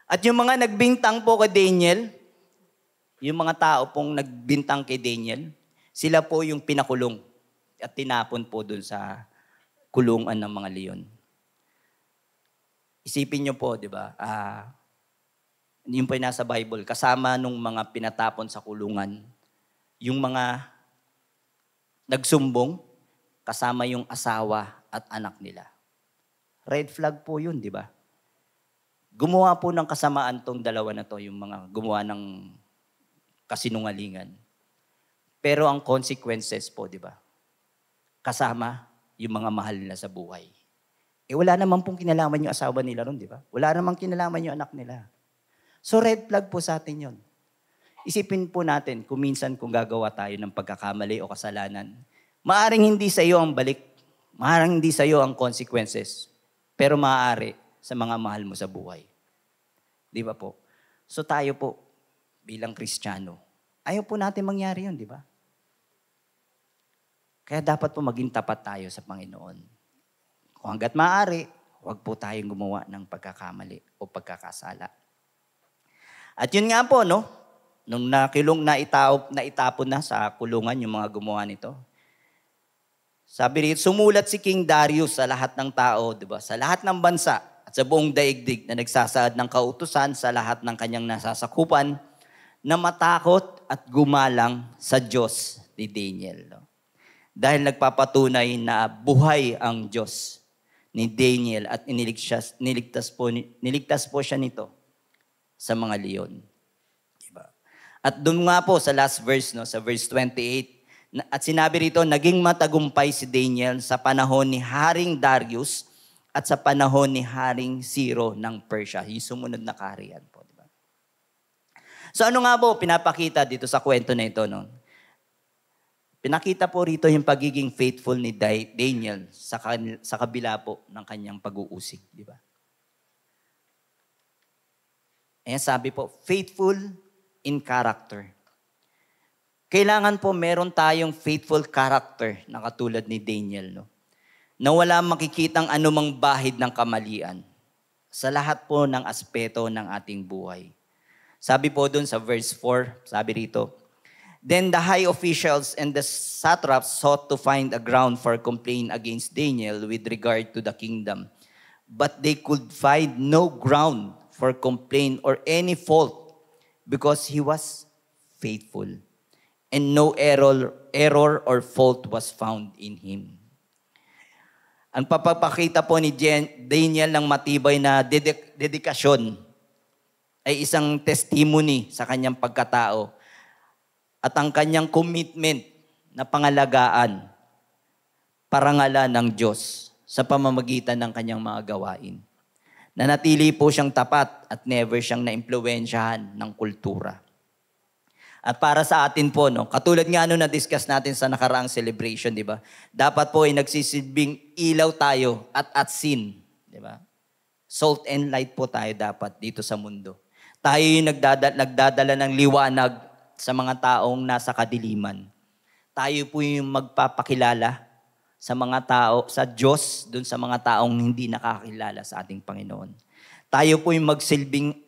S1: At yung mga nagbintang po kay Daniel, yung mga tao pong nagbintang kay Daniel, sila po yung pinakulong at tinapon po dun sa kulungan ng mga leon. Isipin nyo po, di ba? Yun po yung nasa Bible. Kasama nung mga pinatapon sa kulungan, yung mga nagsumbong, kasama yung asawa at anak nila. Red flag po yun, di ba? Gumawa po ng kasamaan tong dalawa na to, yung mga gumawa ng kasinungalingan. Pero ang consequences po, di ba? Kasama yung mga mahal nila sa buhay. Wala naman pong kinalaman yung asawa nila ron, di ba? Wala naman kinalaman yung anak nila. So red flag po sa atin yun. Isipin po natin kung minsan kung gagawa tayo ng pagkakamali o kasalanan, maaring hindi sa iyo ang balik, maaring hindi sa iyo ang consequences, pero maaari sa mga mahal mo sa buhay. Di ba po? So tayo po, bilang Kristiyano, ayaw po natin mangyari yun, di ba? Kaya dapat po maging tapat tayo sa Panginoon. Kung hanggat maaari, huwag po tayong gumawa ng pagkakamali o pagkakasala. At yun nga po, nung naitapon na sa kulungan yung mga gumawa nito, sabi rito, sumulat si King Darius sa lahat ng tao, di ba? Sa lahat ng bansa at sa buong daigdig na nagsasaad ng kautusan sa lahat ng kanyang nasasakupan na matakot at gumalang sa Diyos ni Daniel. Dahil nagpapatunay na buhay ang Diyos ni Daniel at niligtas po siya nito sa mga leon. Diba? At doon nga po sa last verse, sa verse 28, at sinabi rito, naging matagumpay si Daniel sa panahon ni Haring Darius at sa panahon ni Haring Ciro ng Persia. Yung sumunod na kaharian po. Diba? So ano nga po pinapakita dito sa kwento na ito? Pinakita po rito yung pagiging faithful ni Daniel sa kabila po ng kanyang pag-uusig. Diba? Ayan sabi po, faithful in character. Kailangan po meron tayong faithful character na katulad ni Daniel, na wala makikitang anumang bahid ng kamalian sa lahat po ng aspeto ng ating buhay. Sabi po dun sa verse 4, sabi rito, then the high officials and the satraps sought to find a ground for complaint against Daniel with regard to the kingdom, but they could find no ground for complaint or any fault because he was faithful. And no error or fault was found in him. Ang papapakita po ni Daniel ng matibay na dedikasyon ay isang testimony sa kanyang pagkatao at ang kanyang commitment na pangalagaan parangalan ng Diyos sa pamamagitan ng kanyang mga gawain. Nanatili po siyang tapat at never siyang naimpluwensyahan ng kultura. At para sa atin po, katulad nga na-discuss natin sa nakaraang celebration, di ba? Dapat po ay nagsisilbing ilaw tayo at sin, di ba? Salt and light po tayo dapat dito sa mundo. Tayo yung nagdadala ng liwanag sa mga taong nasa kadiliman. Tayo po yung magpapakilala sa mga tao, sa Diyos, dun sa mga taong hindi nakakilala sa ating Panginoon. Tayo po yung magsilbing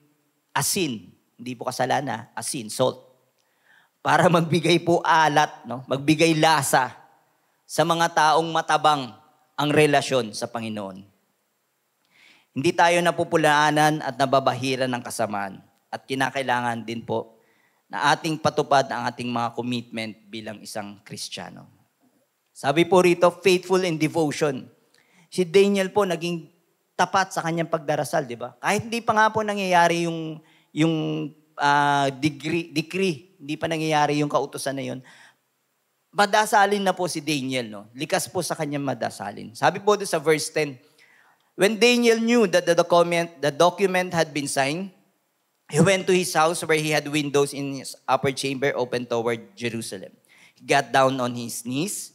S1: asin, hindi po kasalanan, asin, salt, para magbigay po alat, no? Magbigay lasa sa mga taong matabang ang relasyon sa Panginoon. Hindi tayo napupulaanan at nababahiran ng kasamaan at kinakailangan din po na ating patupad ang ating mga commitment bilang isang Kristiyano. Sabi po rito, faithful in devotion. Si Daniel po naging tapat sa kanyang pagdarasal, di ba? Kahit hindi pa nga po nangyayari yung decree, hindi pa nangyayari yung kautusan na yun, madasalin na po si Daniel, no? Likas po sa kanyang madasalin. Sabi po doon sa verse 10, when Daniel knew that the document had been signed, he went to his house where he had windows in his upper chamber open toward Jerusalem. He got down on his knees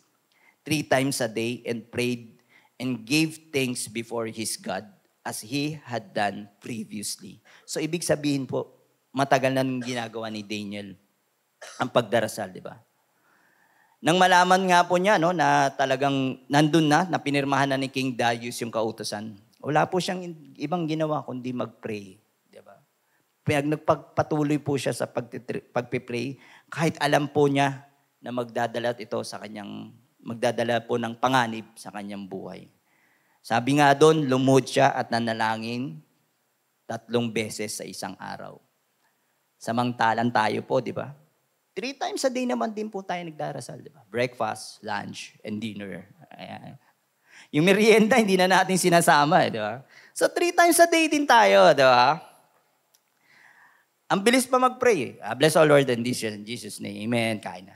S1: 3 times a day and prayed and gave thanks before his God as he had done previously. So ibig sabihin po, matagal na ginagawa ni Daniel ang pagdarasal, di ba? Nang malaman nga po niya, no, na talagang nandun na pinirmahan na ni King Darius yung kautusan, wala po siyang ibang ginawa kundi mag-pray. Di ba? Nagpagpatuloy po siya sa pagpipray, kahit alam po niya na magdadala po ng panganib sa kanyang buhay. Sabi nga doon, lumuhod siya at nanalangin 3 beses sa isang araw. Samantalang tayo po, di ba? 3 times a day naman din po tayo nagdarasal, di ba? Breakfast, lunch, and dinner. Ayan. Yung merienda, hindi na natin sinasama, di ba? So 3 times a day din tayo, di ba? Ang bilis pa mag-pray. Bless all Lord and this in Jesus' name. Amen. Kain na.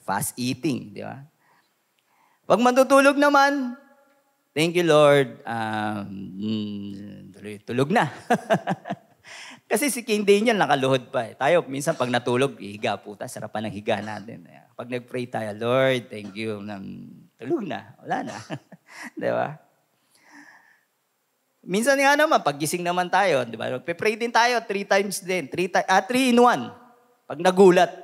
S1: Fast eating, di ba? Pag matutulog naman, thank you Lord, tulog na. Kasi si King Daniel nakaluhod pa. Tayo, minsan pag natulog, higa po tayo. Sarapan ng higa natin. Pag nag-pray tayo, Lord, thank you. Tulog na. Wala na. Di ba? Minsan nga naman, pag gising naman tayo, di ba? Magpe-pray din tayo 3 times din. 3 in 1. Pag nagulat.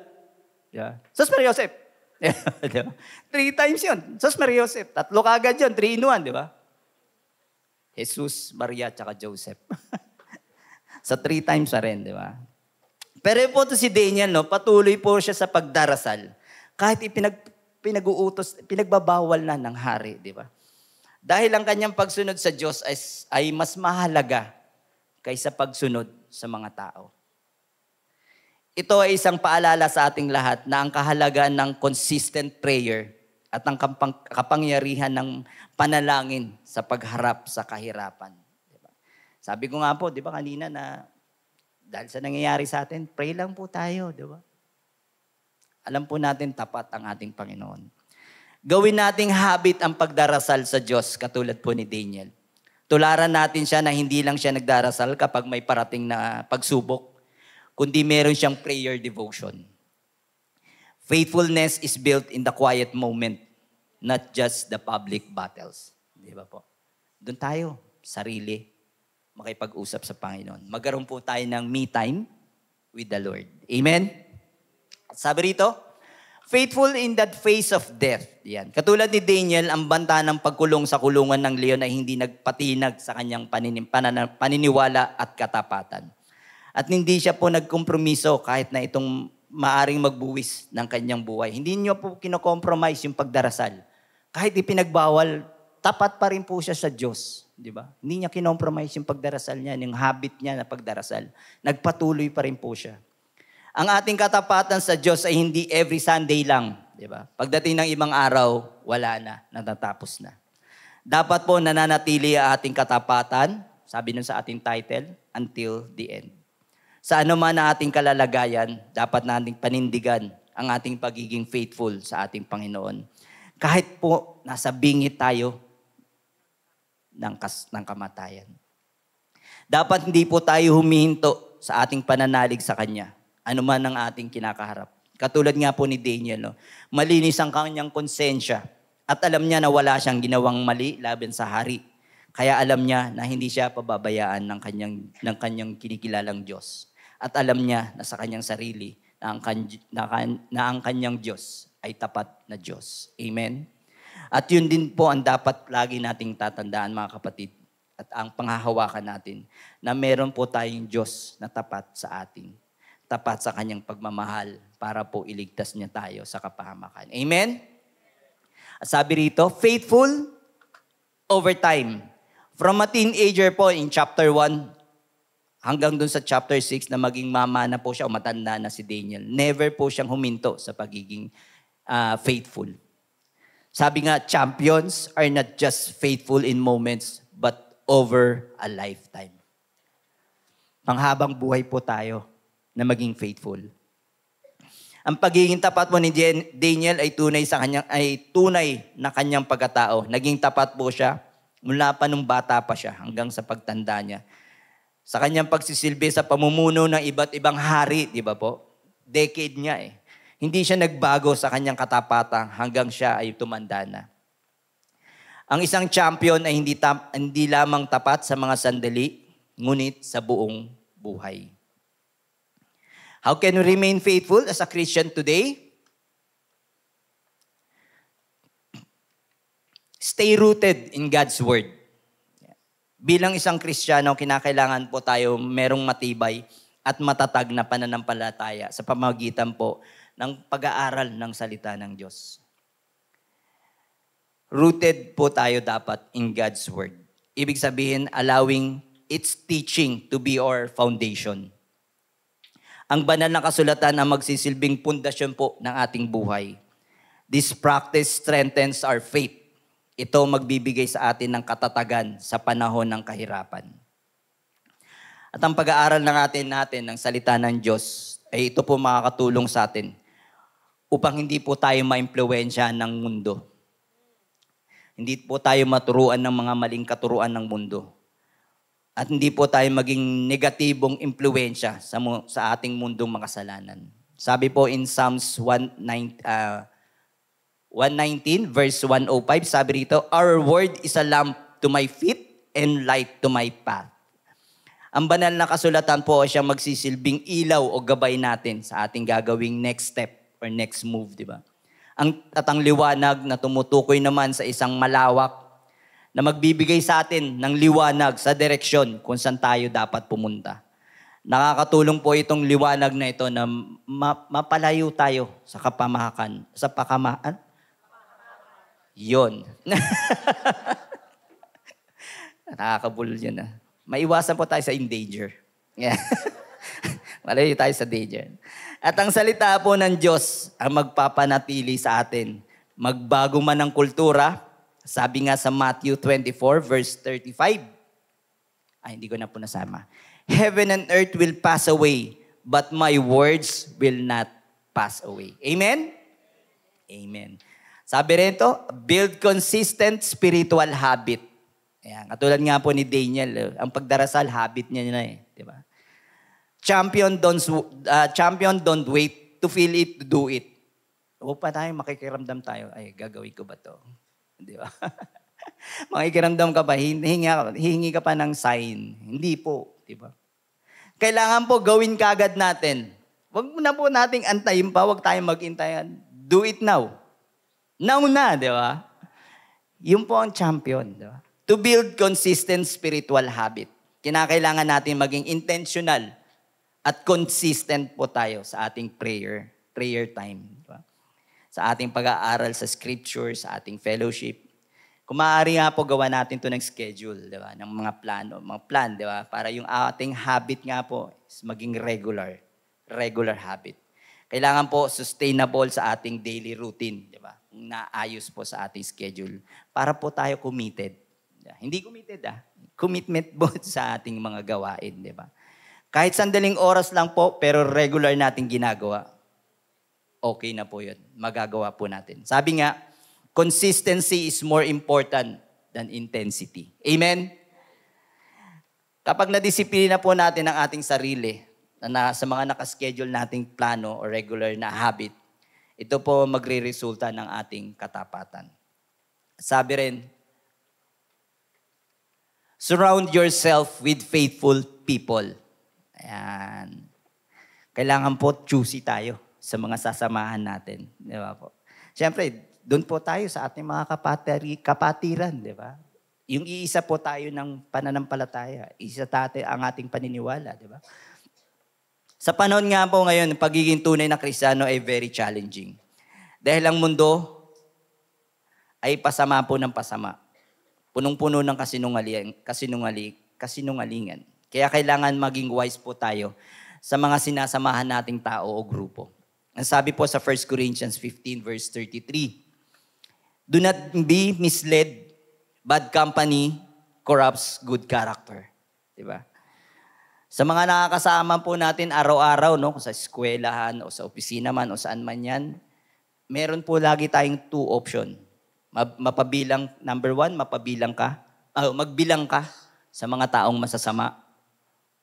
S1: Di ba? Sos Maria Joseph. 3 times yun. Sos Maria Joseph. 3 kagad yun. 3 in 1, di ba? Jesus, Maria, tsaka Joseph. Sa 3 times na rin, di ba? Pero po ito si Daniel, no, patuloy po siya sa pagdarasal. Kahit pinagbabawal na ng hari, di ba? Dahil ang kanyang pagsunod sa Diyos ay mas mahalaga kaysa pagsunod sa mga tao. Ito ay isang paalala sa ating lahat na ang kahalagaan ng consistent prayer at ang kapangyarihan ng panalangin sa pagharap sa kahirapan. Sabi ko nga po, di ba kanina na dahil sa nangyayari sa atin, pray lang po tayo, di ba? Alam po natin tapat ang ating Panginoon. Gawin nating habit ang pagdarasal sa Diyos, katulad po ni Daniel. Tularan natin siya na hindi lang siya nagdarasal kapag may parating na pagsubok, kundi meron siyang prayer devotion. Faithfulness is built in the quiet moment, not just the public battles. Di ba po? Doon tayo, sarili, makipag-usap sa Panginoon. Magkaroon po tayo ng me time with the Lord. Amen? Sabi rito, faithful in that face of death. Yan. Katulad ni Daniel, ang banta ng pagkulong sa kulungan ng leon ay hindi nagpatinag sa kanyang paniniwala at katapatan. At hindi siya po nagkompromiso kahit na itong maaring magbuwis ng kanyang buhay. Hindi niyo po kinokompromise yung pagdarasal. Kahit ipinagbawal, tapat pa rin po siya sa Diyos. Di ba? Hindi niya kinompromise yung pagdarasal niya, yung habit niya na pagdarasal. Nagpatuloy pa rin po siya. Ang ating katapatan sa Diyos ay hindi every Sunday lang. Di ba? Pagdating ng ibang araw, wala na, natatapos na. Dapat po nananatili ang ating katapatan, sabi nun sa ating title, until the end. Sa anuman na ating kalalagayan, dapat nating panindigan ang ating pagiging faithful sa ating Panginoon. Kahit po nasa bingit tayo ng kamatayan. Dapat hindi po tayo humihinto sa ating pananalig sa Kanya. Ano man ang ating kinakaharap. Katulad nga po ni Daniel, no? Malinis ang kanyang konsensya at alam niya na wala siyang ginawang mali laban sa hari. Kaya alam niya na hindi siya pababayaan ng kanyang kinikilalang Diyos. At alam niya na sa kanyang sarili na ang kanyang Diyos ay tapat na Diyos. Amen? At yun din po ang dapat lagi nating tatandaan, mga kapatid. At ang panghahawakan natin na meron po tayong Diyos na tapat sa atin. Tapat sa kanyang pagmamahal para po iligtas niya tayo sa kapahamakan. Amen? At sabi rito, faithful over time. From a teenager po in chapter 1 hanggang dun sa chapter 6 na maging mama na po siya o matanda na si Daniel, never po siyang huminto sa pagiging faithful. Sabi nga, champions are not just faithful in moments but over a lifetime. Panghabang buhay po tayo na maging faithful. Ang pagiging tapat mo ni Daniel ay tunay na kanyang pagkatao. Naging tapat po siya mula pa nung bata pa siya hanggang sa pagtanda niya. Sa kanyang pagsisilbi sa pamumuno ng iba't ibang hari, di ba po? Decade niya eh. Hindi siya nagbago sa kanyang katapatan hanggang siya ay tumanda na. Ang isang champion ay hindi lamang tapat sa mga sandali, ngunit sa buong buhay. How can we remain faithful as a Christian today? Stay rooted in God's Word. Bilang isang Kristiyano, kinakailangan po tayo merong matibay at matatag na pananampalataya sa pamamagitan po ng pag-aaral ng salita ng Diyos. Rooted po tayo dapat in God's Word. Ibig sabihin, allowing its teaching to be our foundation. Ang banal na kasulatan ang magsisilbing pundasyon po ng ating buhay. This practice strengthens our faith. Ito magbibigay sa atin ng katatagan sa panahon ng kahirapan. At ang pag-aaral natin ng salita ng Diyos ay ito po makakatulong sa atin upang hindi po tayo maimpluwensya ng mundo. Hindi po tayo maturuan ng mga maling katuruan ng mundo. At hindi po tayo maging negatibong impluwensya sa ating mundong makasalanan. Sabi po in Psalms 119 verse 105, sabi rito, our word is a lamp to my feet and light to my path. Ang banal na kasulatan po ay siyang magsisilbing ilaw o gabay natin sa ating gagawing next step or next move, di ba? Ang liwanag na tumutukoy naman sa isang malawak na magbibigay sa atin ng liwanag sa direksyon kung saan tayo dapat pumunta. Nakakatulong po itong liwanag na ito na mapalayo tayo sa kapamahakan, sa pakamaan. Yun. Nakakabulol yun ah. Maiwasan po tayo sa in-danger. Yeah. Malayo tayo sa danger. At ang salita po ng Diyos ang magpapanatili sa atin. Magbago man ang kultura, sabi nga sa Matthew 24 verse 35. Hindi ko na po nasama. Heaven and earth will pass away, but my words will not pass away. Amen? Amen. Sabi rin ito, build consistent spiritual habit. Ayan, katulad nga po ni Daniel, ang pagdarasal, habit niya na eh. Diba? Champion don't wait to feel it, to do it. Huwag pa tayo, makikiramdam tayo, ay, gagawin ko ba to? Di ba? Makikiramdam ka ba? Hihingi ka pa ng sign. Hindi po. Di ba? Kailangan po gawin kagad natin. Huwag na po nating antayin pa. Huwag tayong mag-intayan. Do it now. Now na, di ba? Yun po ang champion. Di ba? To build consistent spiritual habit. Kinakailangan natin maging intentional at consistent po tayo sa ating prayer time. Di ba? Sa ating pag-aaral sa scripture, sa ating fellowship. Kung maaari nga po, gawa natin to ng schedule, di ba? Ng mga plan, di ba? Para yung ating habit nga po is maging regular habit. Kailangan po sustainable sa ating daily routine, di ba? Naayos po sa ating schedule. Para po tayo committed. Hindi committed commitment po sa ating mga gawain, di ba? Kahit sandaling oras lang po, pero regular nating ginagawa. Okay na po yun. Magagawa po natin. Sabi nga, consistency is more important than intensity. Amen? Kapag nadisiplina po natin ang ating sarili sa mga nakaschedule nating plano o regular na habit, ito po magre-resulta ng ating katapatan. Sabi rin, Surround yourself with faithful people. Ayan. Kailangan po choosy tayo sa mga sasamahan natin. Di ba po? Siyempre, doon po tayo sa ating mga kapatiran, di ba? Yung iisa po tayo ng pananampalataya. Isa tayo ang ating paniniwala, di ba? Sa panahon nga po ngayon, pagiging tunay na Kristiyano ay very challenging. Dahil ang mundo ay pasama po ng pasama. Punong-puno ng kasinungalingan. Kaya kailangan maging wise po tayo sa mga sinasamahan nating tao o grupo. Ang sabi po sa 1 Corinthians 15 verse 33, do not be misled, bad company corrupts good character. Diba? Sa mga nakakasama po natin araw-araw, no, sa eskwelahan o sa opisina man o saan man yan, meron po lagi tayong two option. Mapabilang, number one, magbilang ka sa mga taong masasama.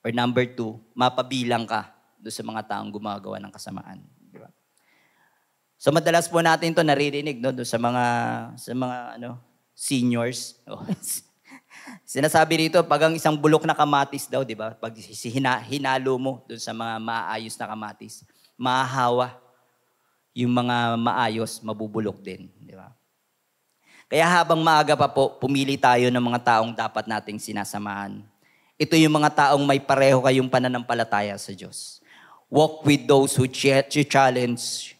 S1: Or number two, mapabilang ka doon sa mga taong gumagawa ng kasamaan. Di ba? So madalas po natin ito naririnig, no, doon sa mga seniors. Sinasabi rito, pag ang isang bulok na kamatis daw, di ba? Pag hinalo mo doon sa mga maayos na kamatis, mahahawa. Yung mga maayos, mabubulok din. Di ba? Kaya habang maaga pa po, pumili tayo ng mga taong dapat nating sinasamahan. Ito yung mga taong may pareho kayong pananampalataya sa Diyos. Walk with those who challenge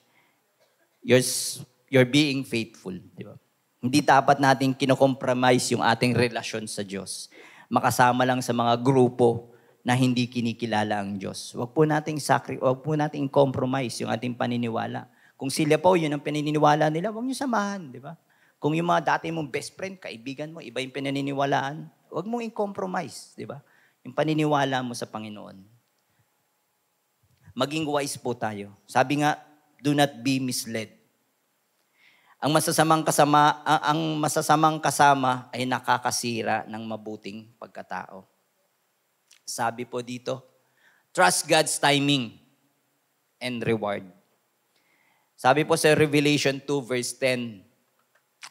S1: your being faithful. Di ba? Hindi dapat nating kinokompromise yung ating relasyon sa Diyos. Makasama lang sa mga grupo na hindi kinikilala ang Diyos. Huwag po nating compromise yung ating paniniwala. Kung sila po, yun ang paniniwala nila, huwag niyo samahan, di ba? Kung yung mga dati mong best friend, kaibigan mo, iba yung pinaniniwalaan, huwag mong i-compromise, di ba? Yung paniniwala mo sa Panginoon. Maging wise po tayo. Sabi nga, do not be misled. Ang masasamang kasama ay nakakasira ng mabuting pagkatao. Sabi po dito, trust God's timing and reward. Sabi po sa Revelation 2 verse 10,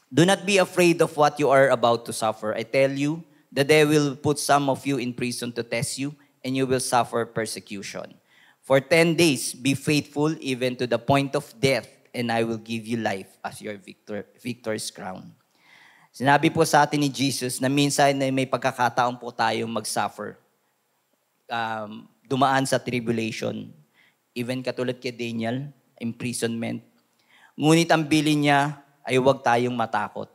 S1: do not be afraid of what you are about to suffer. I tell you, the devil will put some of you in prison to test you, and you will suffer persecution. For 10 days, be faithful even to the point of death, and I will give you life as your victor's crown. Sinabi po sa atin ni Jesus na minsan na may pagkakataon po tayong mag-suffer. Dumaan sa tribulation. Even katulad kay Daniel, imprisonment. Ngunit ang bilin niya ay huwag tayong matakot,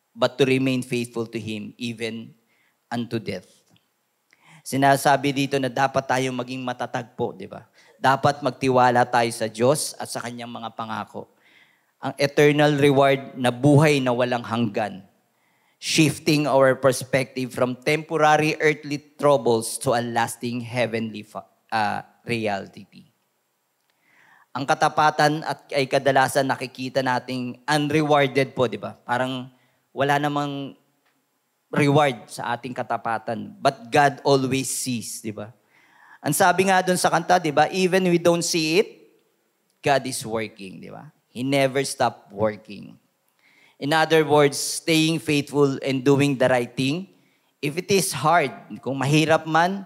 S1: but to remain faithful to Him even unto death. Sinasabi dito na dapat tayong maging matatag po, di ba? Dapat magtiwala tayo sa Diyos at sa Kanyang mga pangako. Ang eternal reward na buhay na walang hanggan. Shifting our perspective from temporary earthly troubles to a lasting heavenly reality. Ang katapatan ay kadalasan nakikita nating unrewarded po, di ba? Parang wala namang reward sa ating katapatan. But God always sees, di ba? Ang sabi nga doon sa kanta, di ba? Even we don't see it, God is working, di ba? He never stopped working. In other words, staying faithful and doing the right thing, if it is hard, kung mahirap man,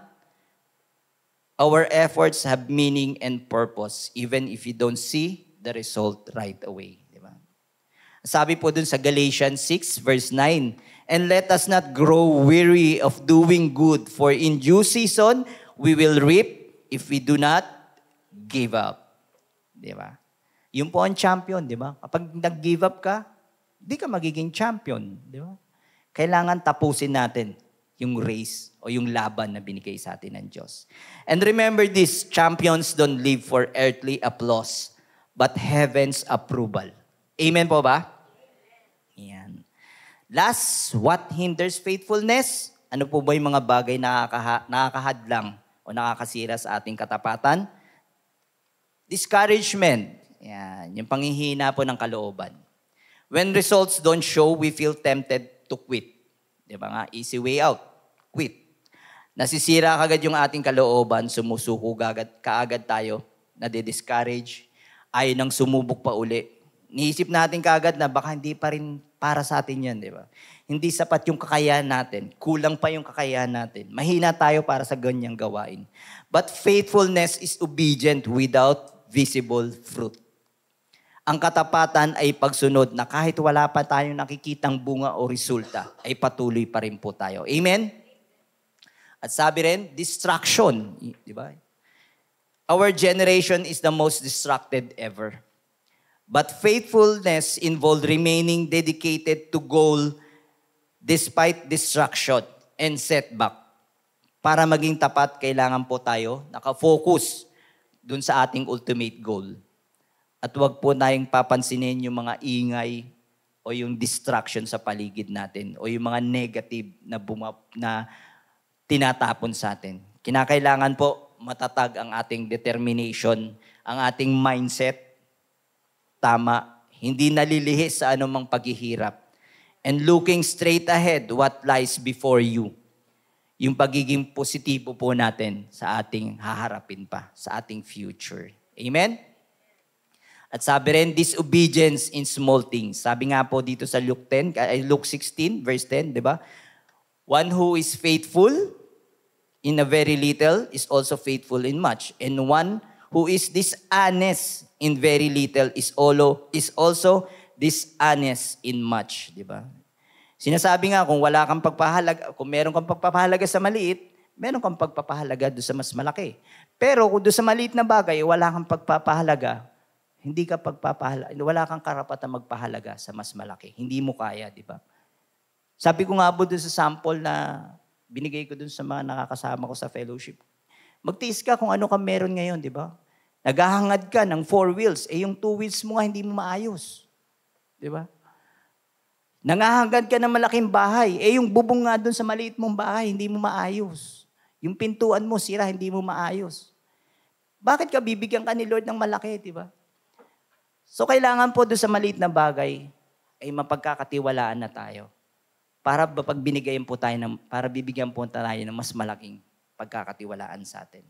S1: our efforts have meaning and purpose, even if you don't see the result right away. Di ba? Sabi po dun sa Galatians 6 verse 9, and let us not grow weary of doing good, for in due season, we will reap if we do not give up. Di ba? Yun po ang champion, di ba? Kapag nag-give up ka, di ka magiging champion. Di ba? Kailangan tapusin natin yung race o yung laban na binigay sa atin ng Diyos. And remember this, champions don't live for earthly applause, but heaven's approval. Amen po ba? Yan. Last, what hinders faithfulness? Ano po ba yung mga bagay na nakakahadlang o nakakasira sa ating katapatan? Discouragement. Yan. Yung panghihina po ng kalooban. When results don't show, we feel tempted to quit. Di ba nga? Easy way out. Quit. Nasisira kagad yung ating kalooban, sumusuko kaagad tayo, nade-discourage, ayaw nang sumubok pa uli. Niisip natin kaagad na baka hindi pa rin para sa atin yan, di ba? Hindi sapat yung kakayahan natin. Kulang pa yung kakayahan natin. Mahina tayo para sa ganyang gawain. But faithfulness is obedient without visible fruit. Ang katapatan ay pagsunod na kahit wala pa tayong nakikitang bunga o resulta, ay patuloy pa rin po tayo. Amen? At sabi rin, distraction. Di ba? Our generation is the most distracted ever. But faithfulness involved remaining dedicated to goal despite distraction and setback. Para maging tapat, kailangan po tayo nakafocus dun sa ating ultimate goal. At huwag po tayong papansinin yung mga ingay o yung distraction sa paligid natin o yung mga negative na tinatapon sa atin. Kinakailangan po matatag ang ating determination, ang ating mindset, tama, hindi nalilihis sa anumang paghihirap. And looking straight ahead, what lies before you. Yung pagiging positibo po natin sa ating haharapin pa, sa ating future. Amen? At sabi rin, disobedience in small things. Sabi nga po dito sa Luke 16, verse 10, di ba? One who is faithful in a very little is also faithful in much. And one who is dishonest in very little is also dishonest in much, di ba? Sinasabi nga kung wala kang pagpapahalaga, kung meron kang pagpapahalaga sa maliit, meron kang pagpapahalaga doon sa mas malaki. Pero kung doon sa maliit na bagay, wala kang pagpapahalaga, wala kang karapatan magpahalaga sa mas malaki. Hindi mo kaya, di ba? Sabi ko nga po doon sa sample na binigay ko doon sa mga nakakasama ko sa fellowship. Magtiis ka kung ano ka meron ngayon, di ba? Naghahangad ka ng 4 wheels, yung 2 wheels mo nga hindi mo maayos. Di ba? Nangahangad ka ng malaking bahay, yung bubong nga doon sa maliit mong bahay, hindi mo maayos. Yung pintuan mo, sira, hindi mo maayos. Bakit ka bibigyan ka ni Lord ng malaki, di ba? So kailangan po doon sa maliit na bagay, ay mapagkakatiwalaan na tayo. Para bibigyan po tayo ng mas malaking pagkakatiwalaan sa atin.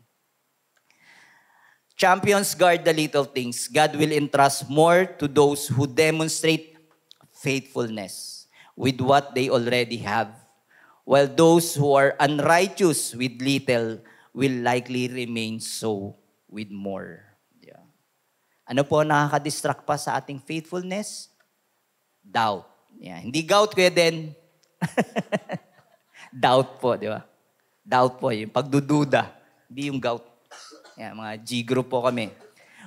S1: Champions guard the little things. God will entrust more to those who demonstrate faithfulness with what they already have, while those who are unrighteous with little will likely remain so with more. Yeah. Ano po nakaka-distract pa sa ating faithfulness? Doubt. Yeah. Hindi gout, Kuya Den. Doubt po, di ba? Doubt po, yung pagdududa. Hindi yung gout. Yeah, mga G-group po kami.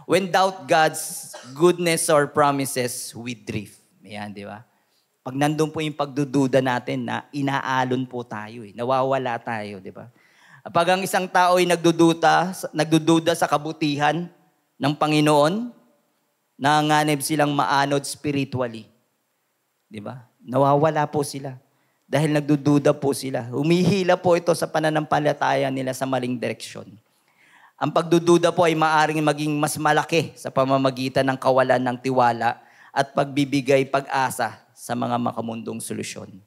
S1: When doubt God's goodness or promises, we drift. Yan, di ba? Pag nandun po yung pagdududa natin na inaalon po tayo, nawawala tayo, di ba? Pag ang isang tao ay nagdududa sa kabutihan ng Panginoon, nanganganib silang maanod spiritually. Di ba? Nawawala po sila. Dahil nagdududa po sila. Humihila po ito sa pananampalataya nila sa maling direksyon. Ang pagdududa po ay maaring maging mas malaki sa pamamagitan ng kawalan ng tiwala at pagbibigay pag-asa sa mga makamundong solusyon,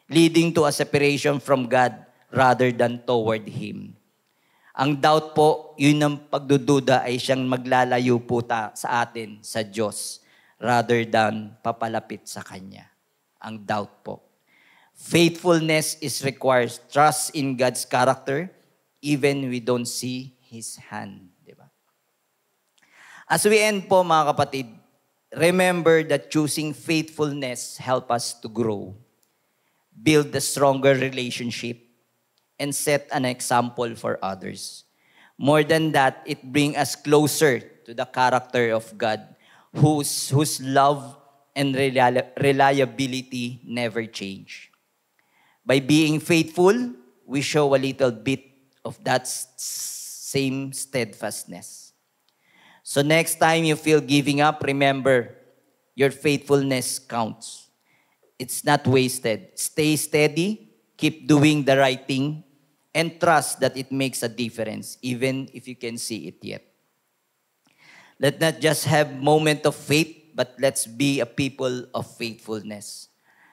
S1: leading to a separation from God rather than toward Him. Ang doubt po, yun ang pagdududa ay siyang maglalayo po sa atin, sa Diyos, rather than papalapit sa Kanya. Ang doubt po. Faithfulness is requires trust in God's character, even we don't see His hand. Diba? As we end po, mga kapatid, remember that choosing faithfulness help us to grow, build a stronger relationship, and set an example for others. More than that, it brings us closer to the character of God, whose love and reliability never change. By being faithful, we show a little bit of that same steadfastness. So next time you feel giving up, remember, your faithfulness counts. It's not wasted. Stay steady, keep doing the right thing, and trust that it makes a difference, even if you can see it yet. Let's not just have moment of faith, but let's be a people of faithfulness.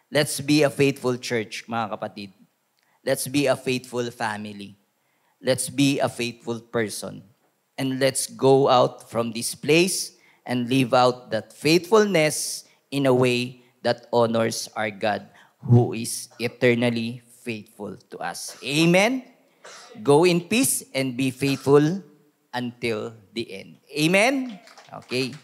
S1: Let's be a faithful church, mga kapatid. Let's be a faithful family. Let's be a faithful person. And let's go out from this place and live out that faithfulness in a way that honors our God who is eternally faithful to us. Amen? Go in peace and be faithful until the end. Amen? Okay.